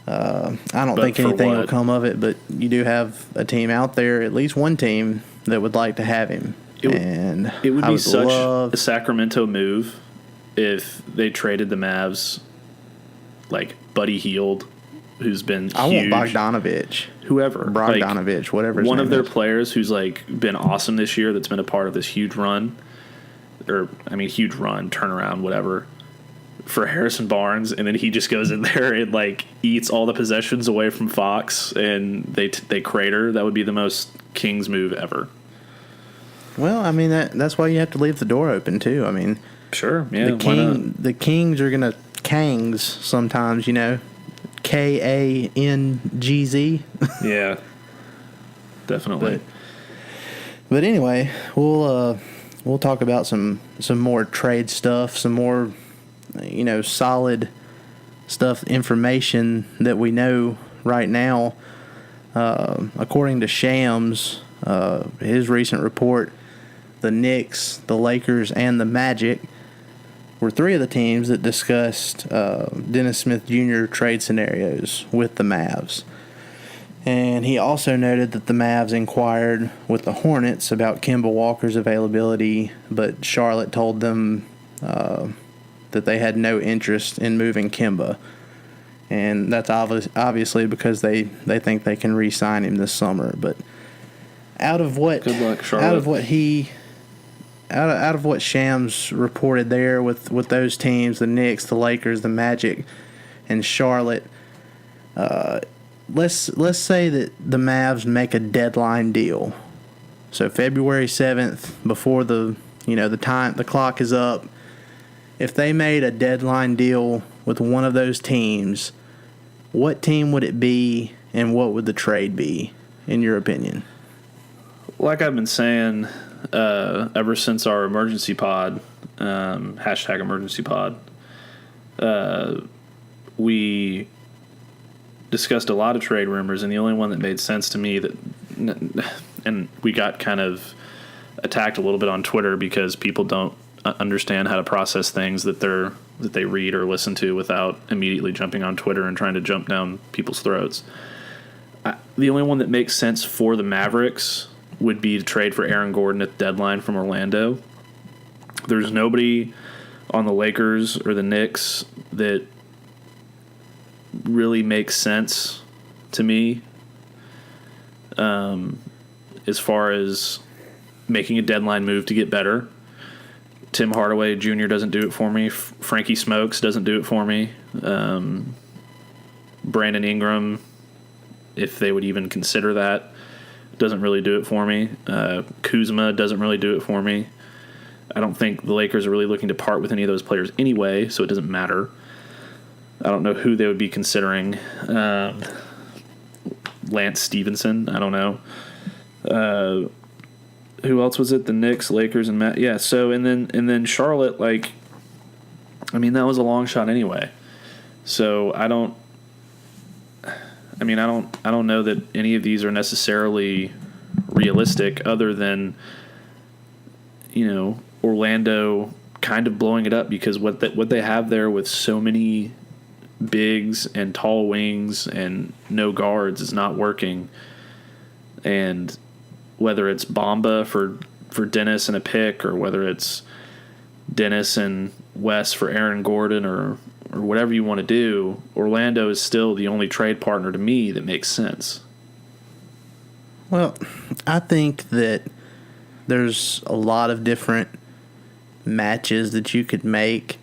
I don't think anything will come of it, but you do have a team out there, at least one team, that would like to have him. It would be such a Sacramento move if they traded the Mavs like Buddy Hield, who's been huge. I want Bogdanovich. Whoever. Bogdanovich, whatever his one name of their is. players who's like been awesome this year, that's been a part of this huge run, huge run, turnaround, whatever, for Harrison Barnes, and then he just goes in there and like eats all the possessions away from Fox, and they crater. That would be the most Kings move ever. Well, I mean, that's why you have to leave the door open too. I mean, sure, yeah, the Kings are gonna Kangs sometimes, Kangz. Yeah, definitely. But anyway, we'll talk about some more trade stuff, some more solid stuff, information that we know right now. According to Shams, his recent report, the Knicks, the Lakers, and the Magic were three of the teams that discussed Dennis Smith Jr. trade scenarios with the Mavs. And he also noted that the Mavs inquired with the Hornets about Kemba Walker's availability, but Charlotte told them that they had no interest in moving Kemba. And that's obviously because they think they can re-sign him this summer. But out of what good luck, Charlotte. Out of what Shams reported there with those teams, the Knicks, the Lakers, the Magic, and Charlotte, let's say that the Mavs make a deadline deal. So February 7th, before the clock is up, if they made a deadline deal with one of those teams, what team would it be and what would the trade be, in your opinion? Like I've been saying ever since our emergency pod, hashtag emergency pod, we discussed a lot of trade rumors, and the only one that made sense to me and we got kind of attacked a little bit on Twitter because people don't understand how to process things that they read or listen to without immediately jumping on Twitter and trying to jump down people's throats. The only one that makes sense for the Mavericks would be to trade for Aaron Gordon at the deadline from Orlando. There's nobody on the Lakers or the Knicks that really makes sense to me as far as making a deadline move to get better. Tim Hardaway Jr. doesn't do it for me. Frankie Smokes doesn't do it for me. Brandon Ingram, if they would even consider that, doesn't really do it for me. Kuzma doesn't really do it for me. I don't think the Lakers are really looking to part with any of those players anyway, so it doesn't matter. I don't know who they would be considering. Lance Stevenson, I don't know. Who else was it? The Knicks, Lakers, and Matt. Yeah. So and then Charlotte, that was a long shot anyway. So I don't know that any of these are necessarily realistic, other than Orlando kind of blowing it up because what they have there with so many bigs and tall wings and no guards is not working. And whether it's Bamba for Dennis and a pick, or whether it's Dennis and Wes for Aaron Gordon, or whatever you want to do, Orlando is still the only trade partner to me that makes sense. Well, I think that there's a lot of different matches that you could make.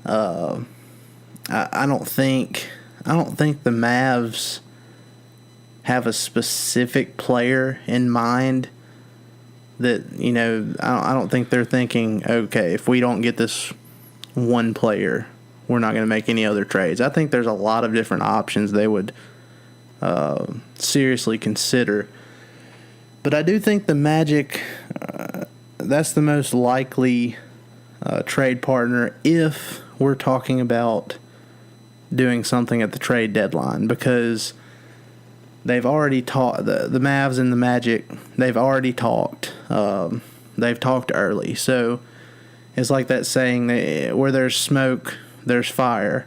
I don't think the Mavs have a specific player in mind that, I don't think they're thinking, okay, if we don't get this one player, we're not going to make any other trades. I think there's a lot of different options they would seriously consider. But I do think the Magic, that's the most likely trade partner if we're talking about doing something at the trade deadline, because they've already talked, the Mavs and the Magic, they've already talked. They've talked early. So it's like that saying, where there's smoke, there's fire.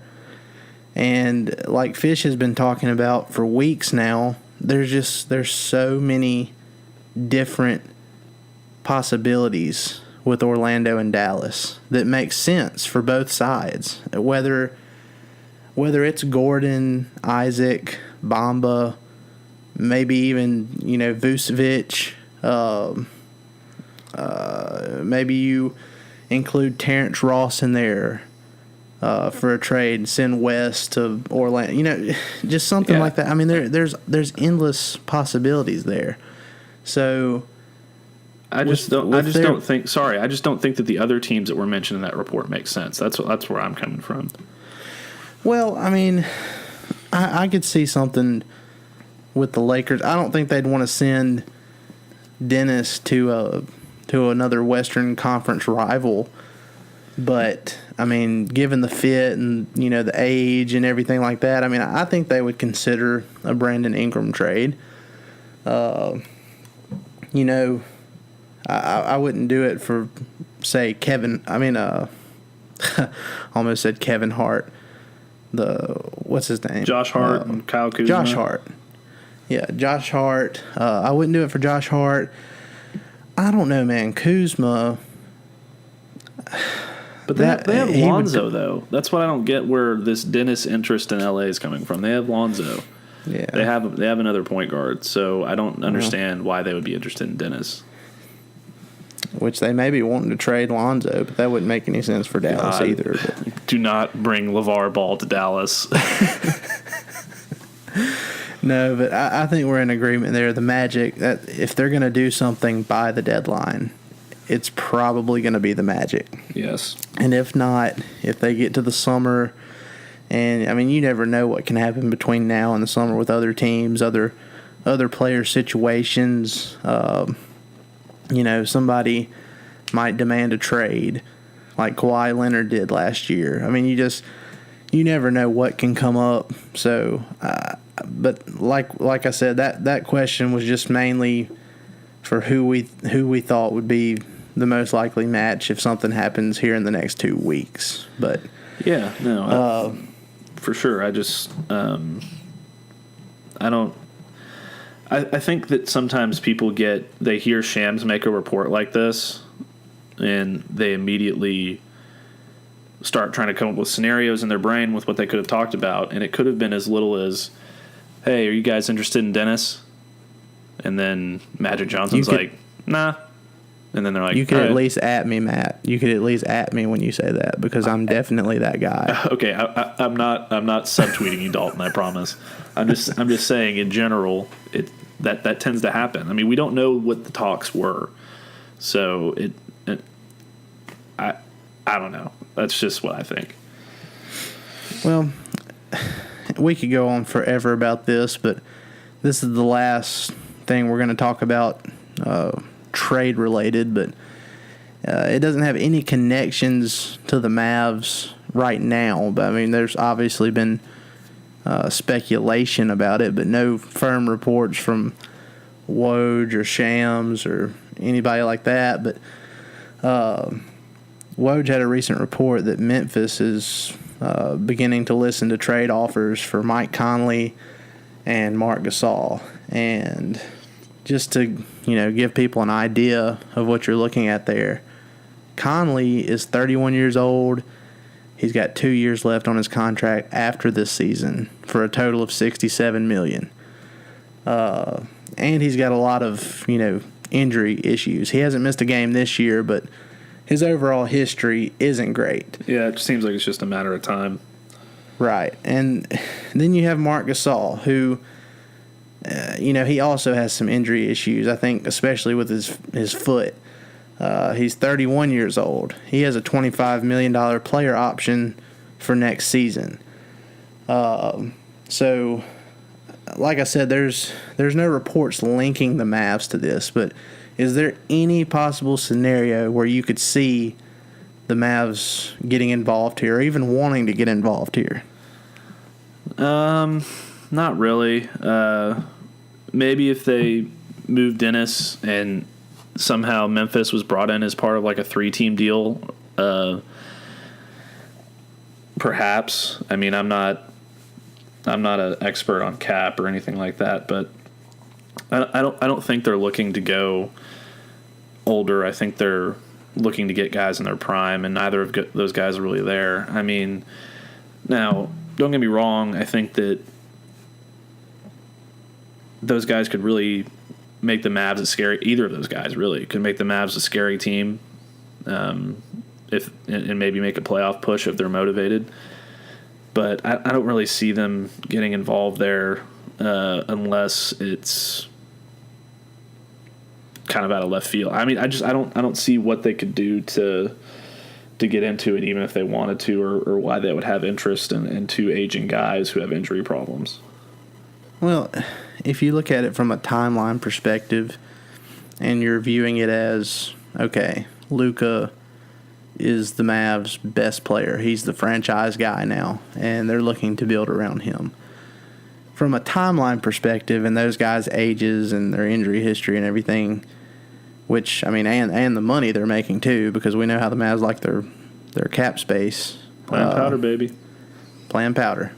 And like Fish has been talking about for weeks now, there's so many different possibilities with Orlando and Dallas that makes sense for both sides. Whether it's Gordon, Isaac, Bamba, maybe even, Vucevic, maybe you include Terrence Ross in there for a trade, send West to Orlando, just something like that. I mean, there's endless possibilities there. So I just don't think that the other teams that were mentioned in that report make sense. That's where I'm coming from. Well, I mean, I could see something with the Lakers. I don't think they'd want to send Dennis to another Western Conference rival, but I mean, given the fit and the age and everything like that, I mean, I think they would consider a Brandon Ingram trade. I wouldn't do it for, say, Kevin. I mean, almost said Kevin Hart. What's his name? Josh Hart and Kyle Kuzma. Josh Hart. Yeah, Josh Hart. I wouldn't do it for Josh Hart. I don't know, man. Kuzma. But they have Lonzo, though. That's what I don't get where this Dennis interest in LA is coming from. They have Lonzo. Yeah. They have another point guard, so I don't understand why they would be interested in Dennis. Which they may be wanting to trade Lonzo, but that wouldn't make any sense for Dallas either. But. Do not bring LeVar Ball to Dallas. No, but I think we're in agreement there. The Magic, that if they're going to do something by the deadline, it's probably going to be the Magic. Yes. And if not, if they get to the summer, and I mean, you never know what can happen between now and the summer with other teams, other player situations. Somebody might demand a trade like Kawhi Leonard did last year. I mean, you never know what can come up. So, but like I said, that question was just mainly for who we thought would be the most likely match if something happens here in the next 2 weeks. But yeah, no, for sure. I just I don't. I think that sometimes people they hear Shams make a report like this, and they immediately start trying to come up with scenarios in their brain with what they could have talked about, and it could have been as little as, "Hey, are you guys interested in Dennis?" And then Magic Johnson's like, "Nah," and then they're like, "You could at at least at me, Matt. You could at least at me when you say that because I'm definitely that guy." Okay, I'm not subtweeting you, Dalton. I promise. I'm just saying in general that tends to happen. I mean, we don't know what the talks were, so I don't know. That's just what I think. Well, we could go on forever about this, but this is the last thing we're going to talk about trade related, but it doesn't have any connections to the Mavs right now. But I mean, there's obviously been speculation about it, but no firm reports from Woj or Shams or anybody like that. But Woj had a recent report that Memphis is beginning to listen to trade offers for Mike Conley and Marc Gasol. And just to give people an idea of what you're looking at there, Conley is 31 years old. He's got 2 years left on his contract after this season for a total of $67 million. And he's got a lot of, injury issues. He hasn't missed a game this year, but his overall history isn't great. Yeah, it seems like it's just a matter of time. Right. And then you have Marc Gasol, who, he also has some injury issues, I think, especially with his foot. He's 31 years old. He has a $25 million player option for next season. So, like I said, there's no reports linking the Mavs to this, but is there any possible scenario where you could see the Mavs getting involved here or even wanting to get involved here? Not really. Maybe if they move Dennis and somehow Memphis was brought in as part of like a 3-team deal, perhaps. I mean, I'm not an expert on cap or anything like that, but I don't think they're looking to go older. I think they're looking to get guys in their prime, and neither of those guys are really there. I mean, now don't get me wrong. I think that those guys could really make the Mavs a scary. Either of those guys really could make the Mavs a scary team, if and maybe make a playoff push if they're motivated. But I don't really see them getting involved there unless it's kind of out of left field. I mean, I don't see what they could do to to get into it, even if they wanted to, or why they would have interest in two aging guys who have injury problems. Well, if you look at it from a timeline perspective and you're viewing it as, okay, Luka is the Mavs' best player. He's the franchise guy now, and they're looking to build around him. From a timeline perspective and those guys' ages and their injury history and everything, which, I mean, and the money they're making too, because we know how the Mavs like their cap space. Playing powder, baby. Playing powder.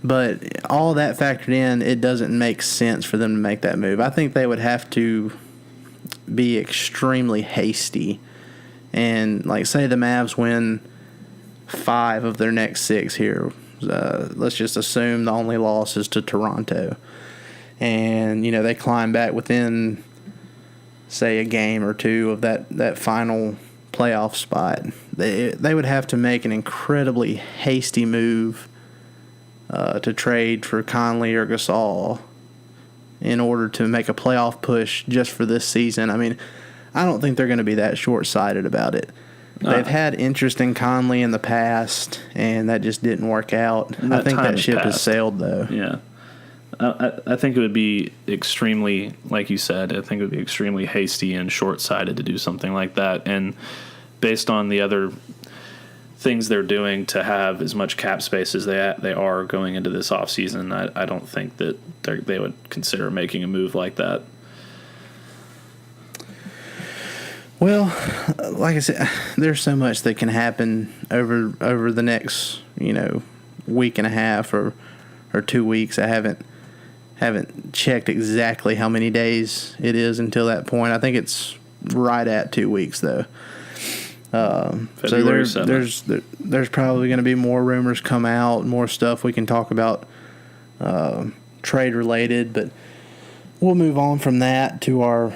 But all that factored in, it doesn't make sense for them to make that move. I think they would have to be extremely hasty. And, like, say the Mavs win 5 of their next 6 here. Let's just assume the only loss is to Toronto. And, you know, they climb back within, say, a game or 2 of that final playoff spot. They would have to make an incredibly hasty move to trade for Conley or Gasol in order to make a playoff push just for this season. I mean, I don't think they're going to be that short-sighted about it. They've had interest in Conley in the past, and that just didn't work out. I think that ship has sailed, though. Yeah. I think it would be extremely, like you said, I think it would be extremely hasty and short-sighted to do something like that. And based on the other things they're doing to have as much cap space as they are going into this offseason, I don't think that they would consider making a move like that. Well, like I said, there's so much that can happen over the next, week and a half or 2 weeks. I haven't checked exactly how many days it is until that point. I think it's right at 2 weeks though. So there's probably going to be more rumors come out, more stuff we can talk about trade related, but we'll move on from that to our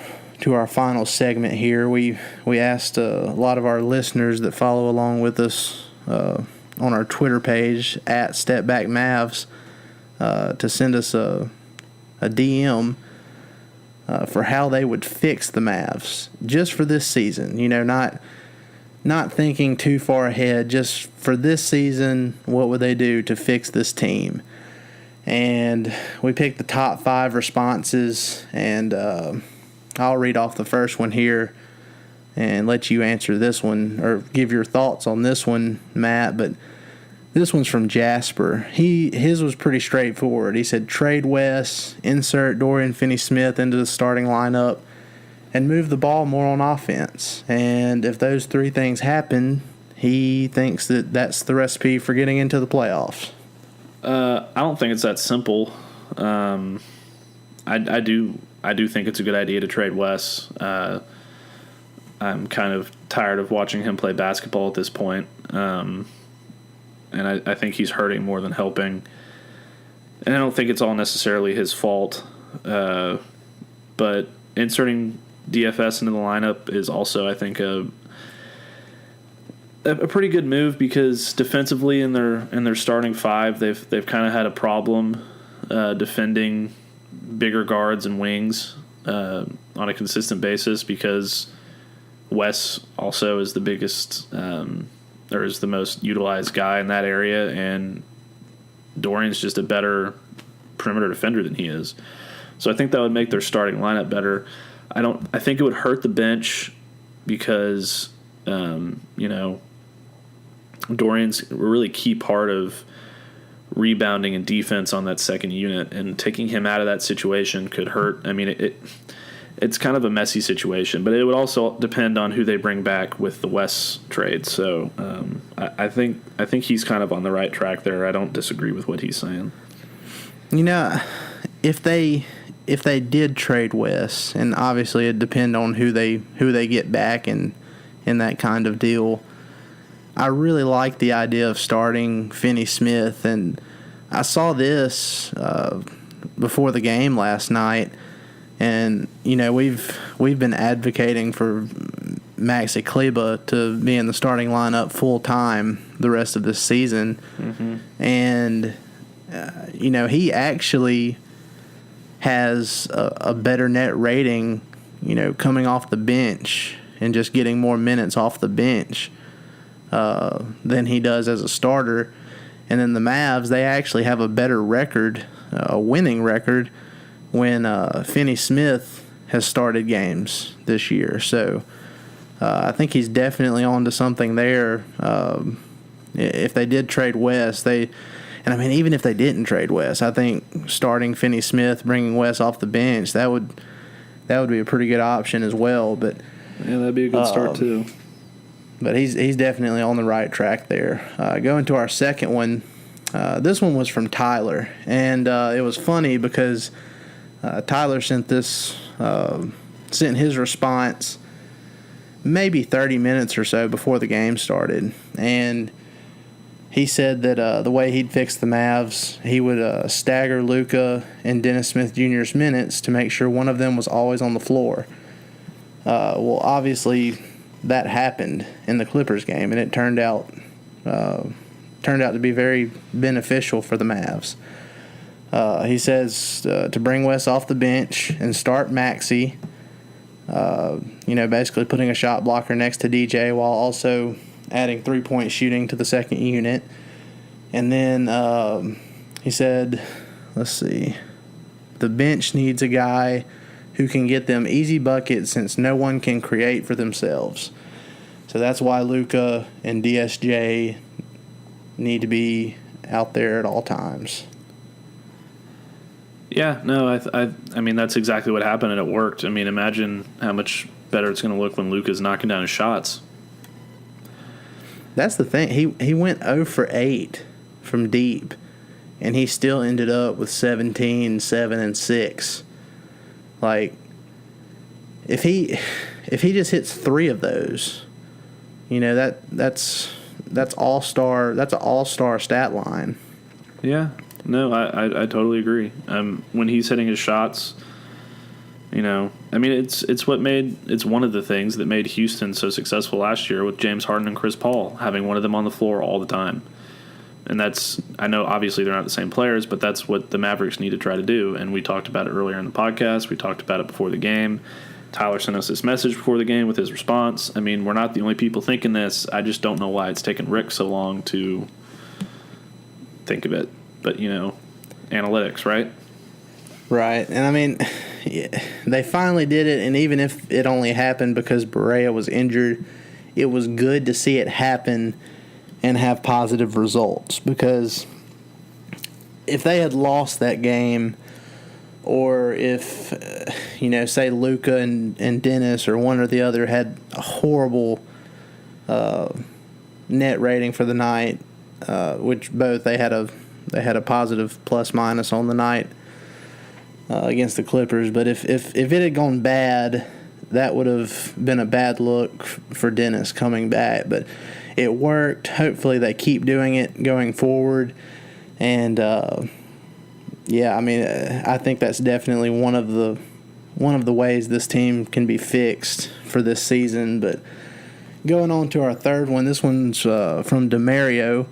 final segment here. We asked a lot of our listeners that follow along with us on our Twitter page at StepBackMavs to send us a DM for how they would fix the Mavs just for this season. Not thinking too far ahead, just for this season, what would they do to fix this team? And we picked the top 5 responses, and I'll read off the first one here and let you answer this one or give your thoughts on this one, Matt. But this one's from Jasper. His was pretty straightforward. He said trade Wes, insert Dorian Finney-Smith into the starting lineup, and move the ball more on offense. And if those 3 things happen, he thinks that that's the recipe for getting into the playoffs. I don't think it's that simple. I do think it's a good idea to trade Wes. I'm kind of tired of watching him play basketball at this point. And I think he's hurting more than helping. And I don't think it's all necessarily his fault. But inserting DFS into the lineup is also, I think, a pretty good move because defensively in their starting 5, they've kind of had a problem defending bigger guards and wings on a consistent basis because Wes also is the biggest or is the most utilized guy in that area, and Dorian's just a better perimeter defender than he is. So I think that would make their starting lineup better. I think it would hurt the bench because Dorian's a really key part of rebounding and defense on that second unit, and taking him out of that situation could hurt. I mean, it's kind of a messy situation, but it would also depend on who they bring back with the West trade. So I think he's kind of on the right track there. I don't disagree with what he's saying. If they did trade Wes, and obviously it depend on who they get back in that kind of deal, I really like the idea of starting Finney-Smith, and I saw this before the game last night, and we've been advocating for Maxi Kleber to be in the starting lineup full time the rest of this season, and he actually has a better net rating, coming off the bench and just getting more minutes off the bench than he does as a starter. And then the Mavs, they actually have a better record, a winning record, when Finney Smith has started games this year. So I think he's definitely on to something there. If they did trade Wes, even if they didn't trade Wes, I think starting Finney Smith, bringing Wes off the bench, that would be a pretty good option as well. But yeah, that'd be a good start too. But he's definitely on the right track there. Going to our second one, this one was from Tyler, and it was funny because Tyler sent his response maybe 30 minutes or so before the game started, and he said that the way he'd fix the Mavs, he would stagger Luka and Dennis Smith Jr.'s minutes to make sure one of them was always on the floor. Well, obviously that happened in the Clippers game, and it turned out to be very beneficial for the Mavs. He says to bring Wes off the bench and start Maxey, basically putting a shot blocker next to DJ while also adding three-point shooting to the second unit. And then he said, let's see, the bench needs a guy who can get them easy buckets since no one can create for themselves. So that's why Luka and DSJ need to be out there at all times. Yeah, no, I mean that's exactly what happened, and it worked. I mean, imagine how much better it's going to look when Luka's knocking down his shots. That's the thing. He went 0 for 8 from deep, and he still ended up with 17, 7, and 6. Like, if he just hits 3 of those, that's all-star. That's an all-star stat line. Yeah, no, I totally agree. When he's hitting his shots, it's one of the things that made Houston so successful last year with James Harden and Chris Paul, having one of them on the floor all the time. And I know obviously they're not the same players, but that's what the Mavericks need to try to do. And we talked about it earlier in the podcast. We talked about it before the game. Tyler sent us this message before the game with his response. I mean, we're not the only people thinking this. I just don't know why it's taken Rick so long to think of it. But, analytics, right? Right. And, I mean, yeah, they finally did it. And even if it only happened because Barea was injured, it was good to see it happen and have positive results. Because if they had lost that game, or if, say Luka and Dennis or one or the other had a horrible net rating for the night, which both they had a positive plus-minus on the night against the Clippers. But if it had gone bad, that would have been a bad look for Dennis coming back. But it worked. Hopefully they keep doing it going forward. And I think that's definitely one of the ways this team can be fixed for this season. But going on to our third one, this one's from DeMario.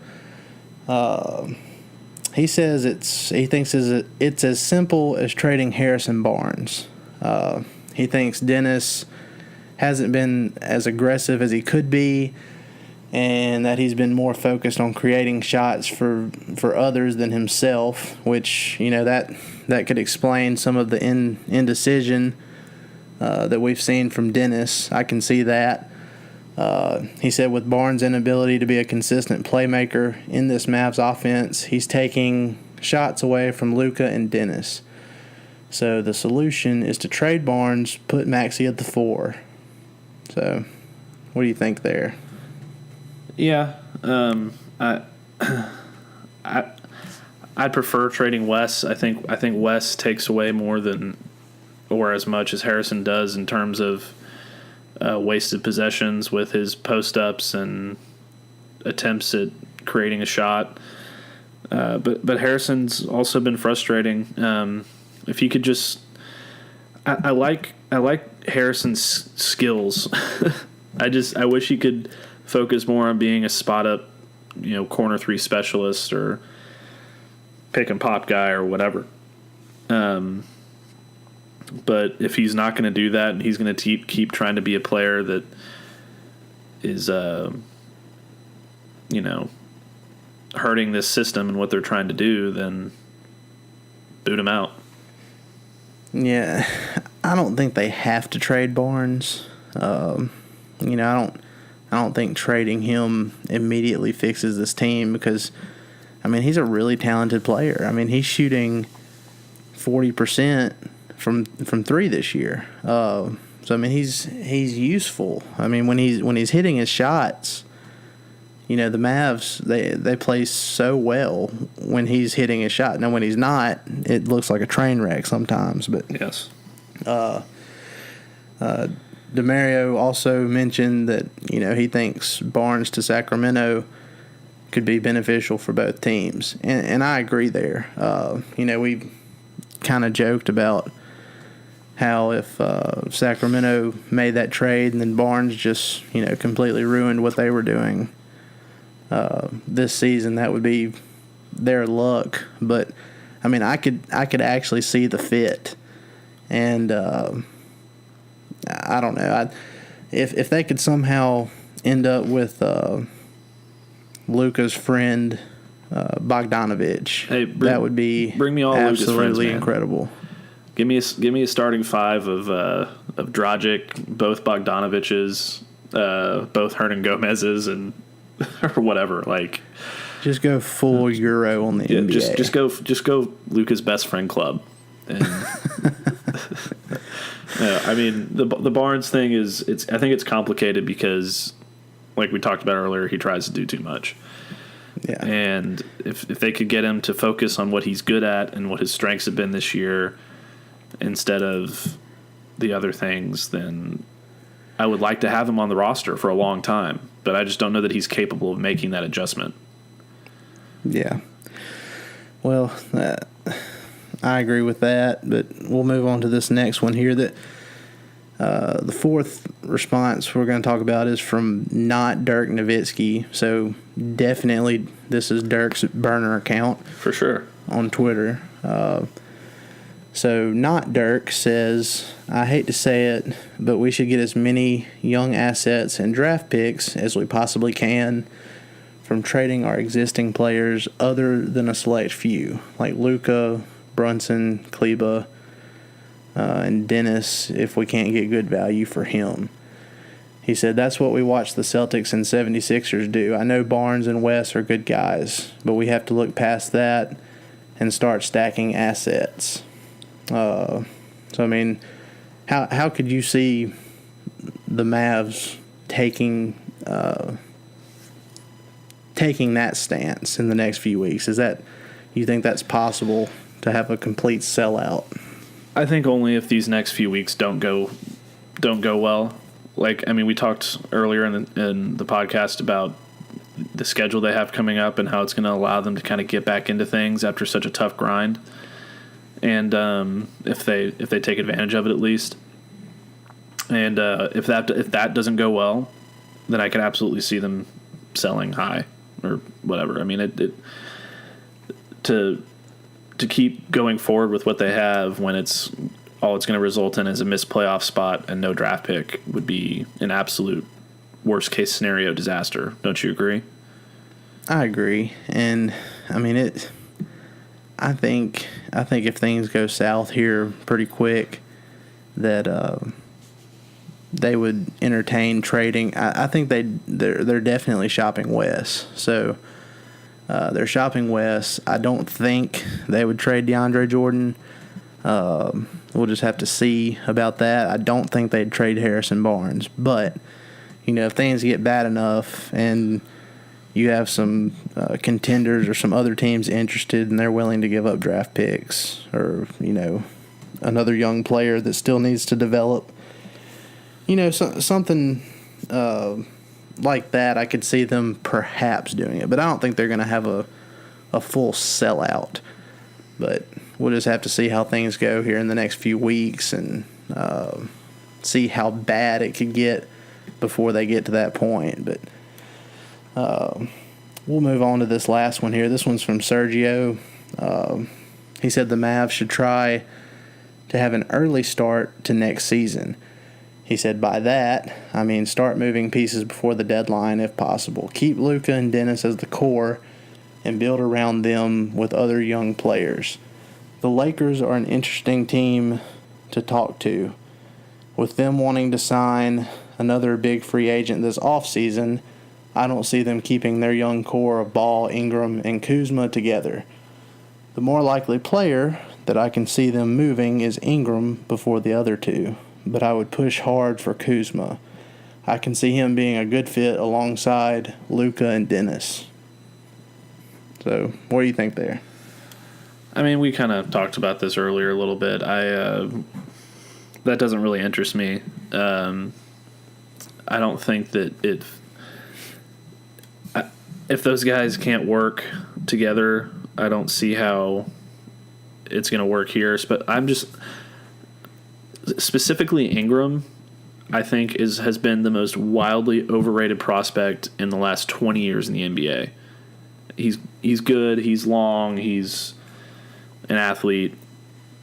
He says he thinks it's as simple as trading Harrison Barnes. He thinks Dennis hasn't been as aggressive as he could be, and that he's been more focused on creating shots for others than himself, which, that could explain some of the indecision that we've seen from Dennis. I can see that. He said with Barnes' inability to be a consistent playmaker in this Mavs offense, he's taking shots away from Luka and Dennis. So the solution is to trade Barnes, put Maxey at the 4. So what do you think there? Yeah, I'd prefer trading Wes. I think Wes takes away more than or as much as Harrison does in terms of wasted possessions with his post-ups and attempts at creating a shot. But Harrison's also been frustrating. If you could just, I like Harrison's skills. I wish he could focus more on being a spot up, corner 3 specialist or pick and pop guy or whatever. But if he's not going to do that, and he's going to keep trying to be a player that is hurting this system and what they're trying to do, then boot him out. Yeah, I don't think they have to trade Barnes. I don't think trading him immediately fixes this team because, he's a really talented player. He's shooting 40% from three this year. He's useful. When he's hitting his shots, the Mavs they play so well when he's hitting his shot. Now when he's not, it looks like a train wreck sometimes. But yes. DeMario also mentioned that he thinks Barnes to Sacramento could be beneficial for both teams, and I agree there. We kind of joked about how if Sacramento made that trade and then Barnes just completely ruined what they were doing this season, that would be their luck. But I could actually see the fit, and I don't know. If they could somehow end up with Luka's friend Bogdanovich, that would be bring me all absolutely Luka's friends, incredible. Give me a starting five of Dragic, both Bogdanoviches, both Hernan Gomez's, and or whatever. Like, just go full Euro on the NBA. Just go Luka's best friend club. And the Barnes thing is I think it's complicated because, like we talked about earlier, he tries to do too much. Yeah. And if they could get him to focus on what he's good at and what his strengths have been this year instead of the other things, then I would like to have him on the roster for a long time. But I just don't know that he's capable of making that adjustment. Yeah. Well, I agree with that, but we'll move on to this next one here. That the fourth response we're going to talk about is from not Dirk Nowitzki. So definitely this is Dirk's burner account. For sure. On Twitter. So not Dirk says, I hate to say it, but we should get as many young assets and draft picks as we possibly can from trading our existing players other than a select few, like Luka, Brunson, Kleba, and Dennis, if we can't get good value for him. He said, that's what we watched the Celtics and 76ers do. I know Barnes and Wes are good guys, but we have to look past that and start stacking assets. How could you see the Mavs taking that stance in the next few weeks? You think that's possible to have a complete sellout? I think only if these next few weeks don't go well. We talked earlier in the podcast about the schedule they have coming up and how it's going to allow them to kind of get back into things after such a tough grind. And if they take advantage of it at least, and if that doesn't go well, then I could absolutely see them selling high or whatever. To keep going forward with what they have when it's going to result in is a missed playoff spot and no draft pick would be an absolute worst case scenario disaster. Don't you agree? I agree, and I think if things go south here pretty quick, that they would entertain trading. I think they're definitely shopping Wes. So they're shopping Wes. I don't think they would trade DeAndre Jordan. We'll just have to see about that. I don't think they'd trade Harrison Barnes. But, if things get bad enough and you have some contenders or some other teams interested and they're willing to give up draft picks or, another young player that still needs to develop, something like that, I could see them perhaps doing it. But I don't think they're going to have a full sellout. But we'll just have to see how things go here in the next few weeks and see how bad it could get before they get to that point. But we'll move on to this last one here. This one's from Sergio. He said the Mavs should try to have an early start to next season. He said, by that, I mean start moving pieces before the deadline if possible. Keep Luka and Dennis as the core and build around them with other young players. The Lakers are an interesting team to talk to. With them wanting to sign another big free agent this offseason, I don't see them keeping their young core of Ball, Ingram, and Kuzma together. The more likely player that I can see them moving is Ingram before the other two, but I would push hard for Kuzma. I can see him being a good fit alongside Luka and Dennis. So, what do you think there? I mean, we kind of talked about this earlier a little bit. That doesn't really interest me. I don't think that if those guys can't work together, I don't see how it's going to work here. But I'm just specifically Ingram, I think has been the most wildly overrated prospect in the last 20 years in the NBA. He's good, he's long, he's an athlete,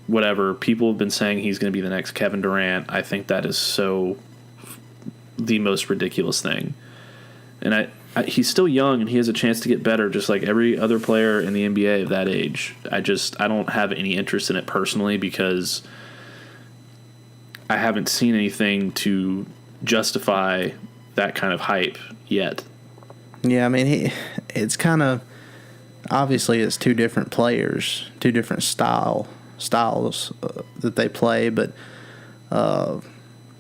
whatever. People have been saying he's going to be the next Kevin Durant. I think that is so the most ridiculous thing. And he's still young and he has a chance to get better just like every other player in the NBA of that age. I don't have any interest in it personally because I haven't seen anything to justify that kind of hype yet. Yeah, I mean, it's kind of obviously it's two different players, two different styles that they play, but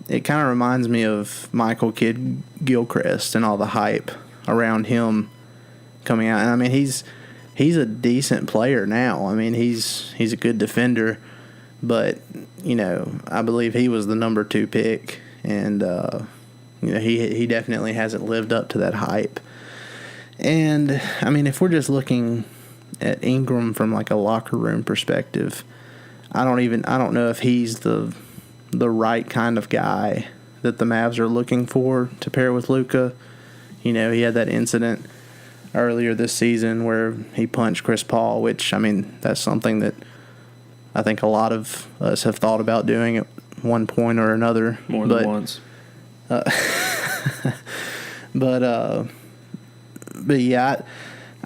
it kind of reminds me of Michael Kidd-Gilchrist and all the hype around him coming out. And I mean, he's a decent player now. I mean, he's a good defender, but I believe he was the number 2 pick, and he definitely hasn't lived up to that hype. And I mean, if we're just looking at Ingram from like a locker room perspective, I don't know if he's the right kind of guy that the Mavs are looking for to pair with Luka. He had that incident earlier this season where he punched Chris Paul, which, I mean, that's something that I think a lot of us have thought about doing at one point or another. More than once. But yeah,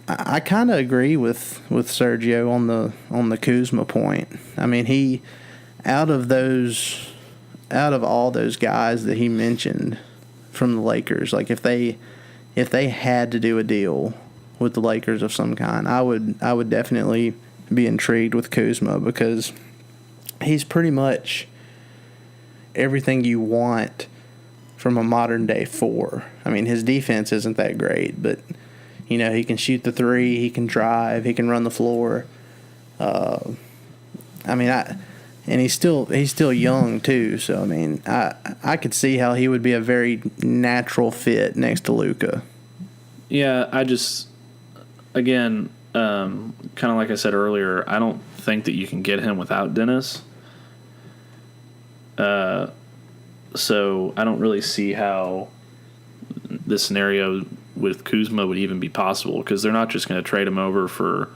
I kind of agree with Sergio on the Kuzma point. I mean, he out of all those guys that he mentioned from the Lakers, like if they had to do a deal with the Lakers of some kind, I would definitely be intrigued with Kuzma because he's pretty much everything you want from a modern day 4. I mean, his defense isn't that great, but he can shoot the 3, he can drive, he can run the floor. And he's still young too, so I mean, I could see how he would be a very natural fit next to Luka. Yeah, I just kind of like I said earlier, I don't think that you can get him without Dennis. So I don't really see how this scenario with Kuzma would even be possible because they're not just going to trade him over for,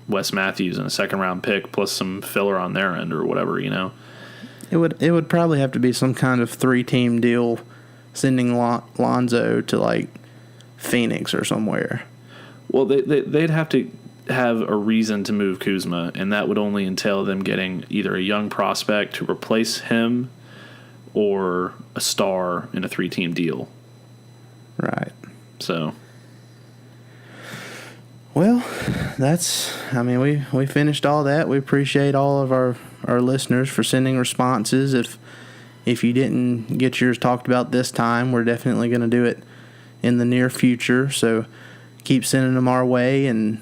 Wes Matthews and a second-round pick plus some filler on their end or whatever, It would probably have to be some kind of 3-team deal, sending Lonzo to like Phoenix or somewhere. Well, they'd have to have a reason to move Kuzma, and that would only entail them getting either a young prospect to replace him or a star in a 3-team deal. Right. So. Well, we finished all that. We appreciate all of our listeners for sending responses. If you didn't get yours talked about this time, we're definitely going to do it in the near future. So keep sending them our way and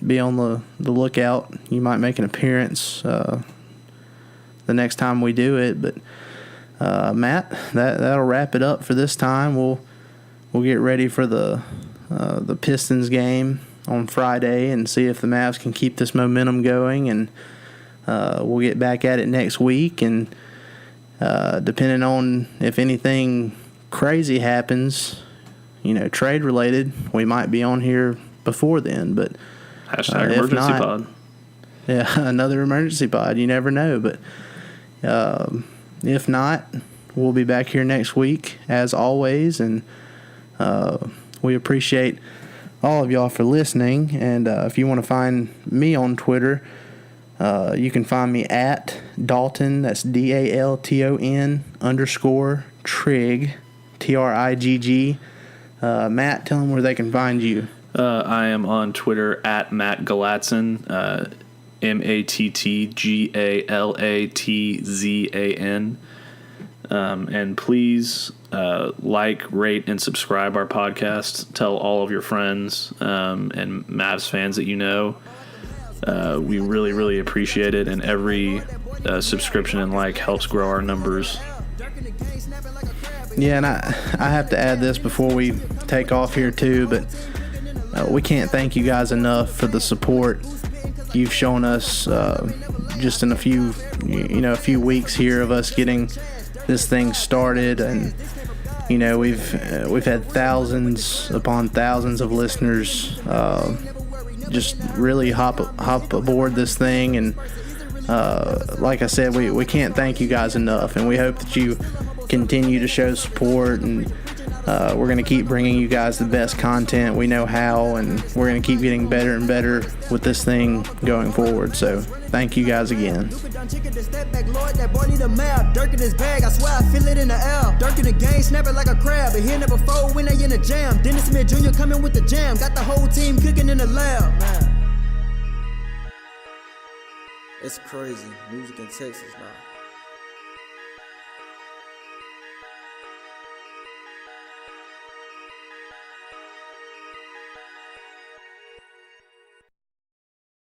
be on the lookout. You might make an appearance the next time we do it. But Matt, that'll wrap it up for this time. We'll get ready for the Pistons game on Friday and see if the Mavs can keep this momentum going, and we'll get back at it next week. And depending on if anything crazy happens, trade related, we might be on here before then. But # emergency pod. Yeah, another emergency pod. You never know. But If not, we'll be back here next week as always, and we appreciate all of y'all for listening. And if you want to find me on Twitter, you can find me at Dalton, that's DALTON _Trigg, TRIGG. Matt, tell them where they can find you. I am on Twitter at Matt Galatzan, MattGalatzan. And please like, rate, and subscribe our podcast. Tell all of your friends and Mavs fans that you know. We really, really appreciate it, and every subscription and like helps grow our numbers. Yeah, and I have to add this before we take off here too, but we can't thank you guys enough for the support you've shown us just in a few weeks here of us getting this thing started. And we've had thousands upon thousands of listeners just really hop aboard this thing, and like I said, we can't thank you guys enough, and we hope that you continue to show support, and we're going to keep bringing you guys the best content we know how, and we're going to keep getting better and better with this thing going forward. So thank you guys again. Luka Doncic the step back, Lord, that boy need a map. Dirk in his bag, I swear I feel it in the air. Dirk in the game, snapping like a crab, but he never fold when they in the jam. Dennis Smith Jr. coming with the jam, got the whole team cooking in the lab. Man. It's crazy, music in Texas now.